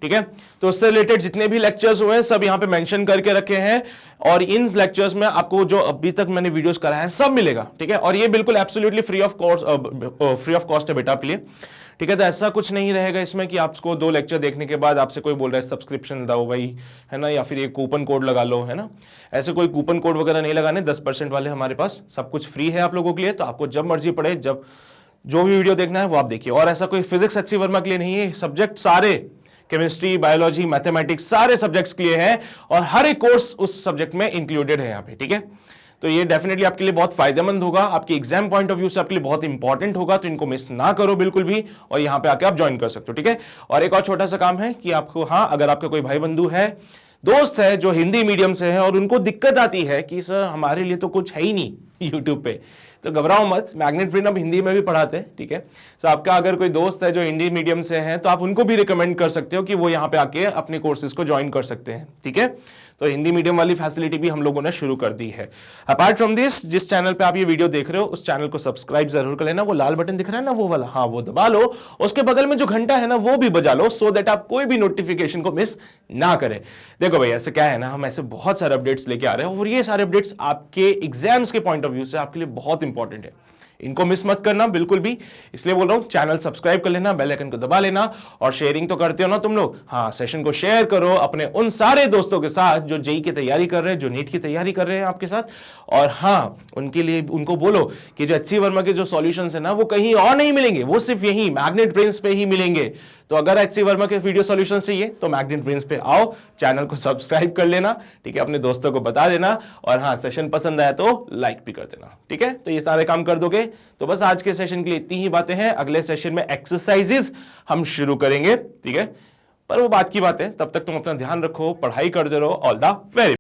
ठीक है। तो उससे रिलेटेड जितने भी लेक्चर्स हुए हैं सब यहाँ पे मेंशन करके रखे हैं, और इन लेक्चर्स में आपको जो अभी तक मैंने वीडियोस कराया है सब मिलेगा, ठीक है। और ये बिल्कुल एब्सोल्युटली फ्री ऑफ कॉस्ट है बेटा आपके लिए, ठीक है। तो ऐसा कुछ नहीं रहेगा इसमें कि आपको 2 लेक्चर देखने के बाद आपसे कोई बोल रहा है सब्सक्रिप्शन दो भाई, है ना, या फिर एक कूपन कोड लगा लो, है ना। ऐसे कोई कूपन कोड वगैरह नहीं लगाने, 10% वाले हमारे पास, सब कुछ फ्री है आप लोगों के लिए। तो आपको जब मर्जी पड़े, जब जो भी वीडियो देखना है वो आप देखिए। और ऐसा कोई फिजिक्स एचसी वर्मा के लिए नहीं है, सब्जेक्ट सारे केमिस्ट्री, बायोलॉजी, मैथमेटिक्स सारे सब्जेक्ट्स के लिए है, और हर एक कोर्स उस सब्जेक्ट में इंक्लूडेड है यहाँ पे, ठीक है। तो ये डेफिनेटली आपके लिए बहुत फायदेमंद होगा, आपके एग्जाम पॉइंट ऑफ व्यू से आपके लिए बहुत इंपॉर्टेंट होगा। तो इनको मिस ना करो बिल्कुल भी, और यहाँ पे आके आप ज्वाइन कर सकते हो, ठीक है। और एक और छोटा सा काम है कि आपको, हाँ, अगर आपका कोई भाई बंधु है, दोस्त है जो हिंदी मीडियम से है और उनको दिक्कत आती है कि सर हमारे लिए तो कुछ है ही नहीं यूट्यूब पे, तो घबराओ मत, मैग्नेट प्रिंट अब हिंदी में भी पढ़ाते हैं, ठीक है। तो आपका अगर कोई दोस्त है जो हिंदी मीडियम से है, तो आप उनको भी रिकमेंड कर सकते हो कि वो यहाँ पे आके अपने कोर्सेज को ज्वाइन कर सकते हैं, ठीक है। तो हिंदी मीडियम वाली फैसिलिटी भी हम लोगों ने शुरू कर दी है। अपार्ट फ्रॉम दिस, जिस चैनल पे आप ये वीडियो देख रहे हो उस चैनल को सब्सक्राइब जरूर कर लेना। वो लाल बटन दिख रहा है ना, वो वाला, हाँ वो दबा लो। उसके बगल में जो घंटा है ना वो भी बजा लो, सो दैट आप कोई भी नोटिफिकेशन को मिस ना करें। देखो भाई ऐसे क्या है ना, हम ऐसे बहुत सारे अपडेट्स लेके आ रहे हैं, और ये सारे अपडेट्स आपके एग्जाम्स के पॉइंट ऑफ व्यू से आपके लिए बहुत इंपॉर्टेंट है, इनको मिस मत करना बिल्कुल भी। इसलिए बोल रहा हूं, चैनल सब्सक्राइब कर लेना, बेल आइकन को दबा लेना, और शेयरिंग तो करते हो ना तुम लोग, हाँ सेशन को शेयर करो अपने उन सारे दोस्तों के साथ जो जेईई की तैयारी कर रहे हैं, जो नीट की तैयारी कर रहे हैं आपके साथ। और हाँ, उनके लिए उनको बोलो कि जो एचसी वर्मा के जो सॉल्यूशंस है ना वो कहीं और नहीं मिलेंगे, वो सिर्फ यही मैग्नेट ब्रेन्स पे ही मिलेंगे। तो अगर एचसी वर्मा के वीडियो सॉल्यूशन चाहिए तो मैग्नेट ब्रेन्स पे आओ, चैनल को सब्सक्राइब कर लेना, ठीक है, अपने दोस्तों को बता देना, और हाँ सेशन पसंद आया तो लाइक भी कर देना, ठीक है। तो ये सारे काम कर दोगे तो बस आज के सेशन के लिए इतनी ही बातें हैं। अगले सेशन में एक्सरसाइजेस हम शुरू करेंगे, ठीक है, पर वो बात की बात है। तब तक तुम अपना ध्यान रखो, पढ़ाई करते रहो। All the very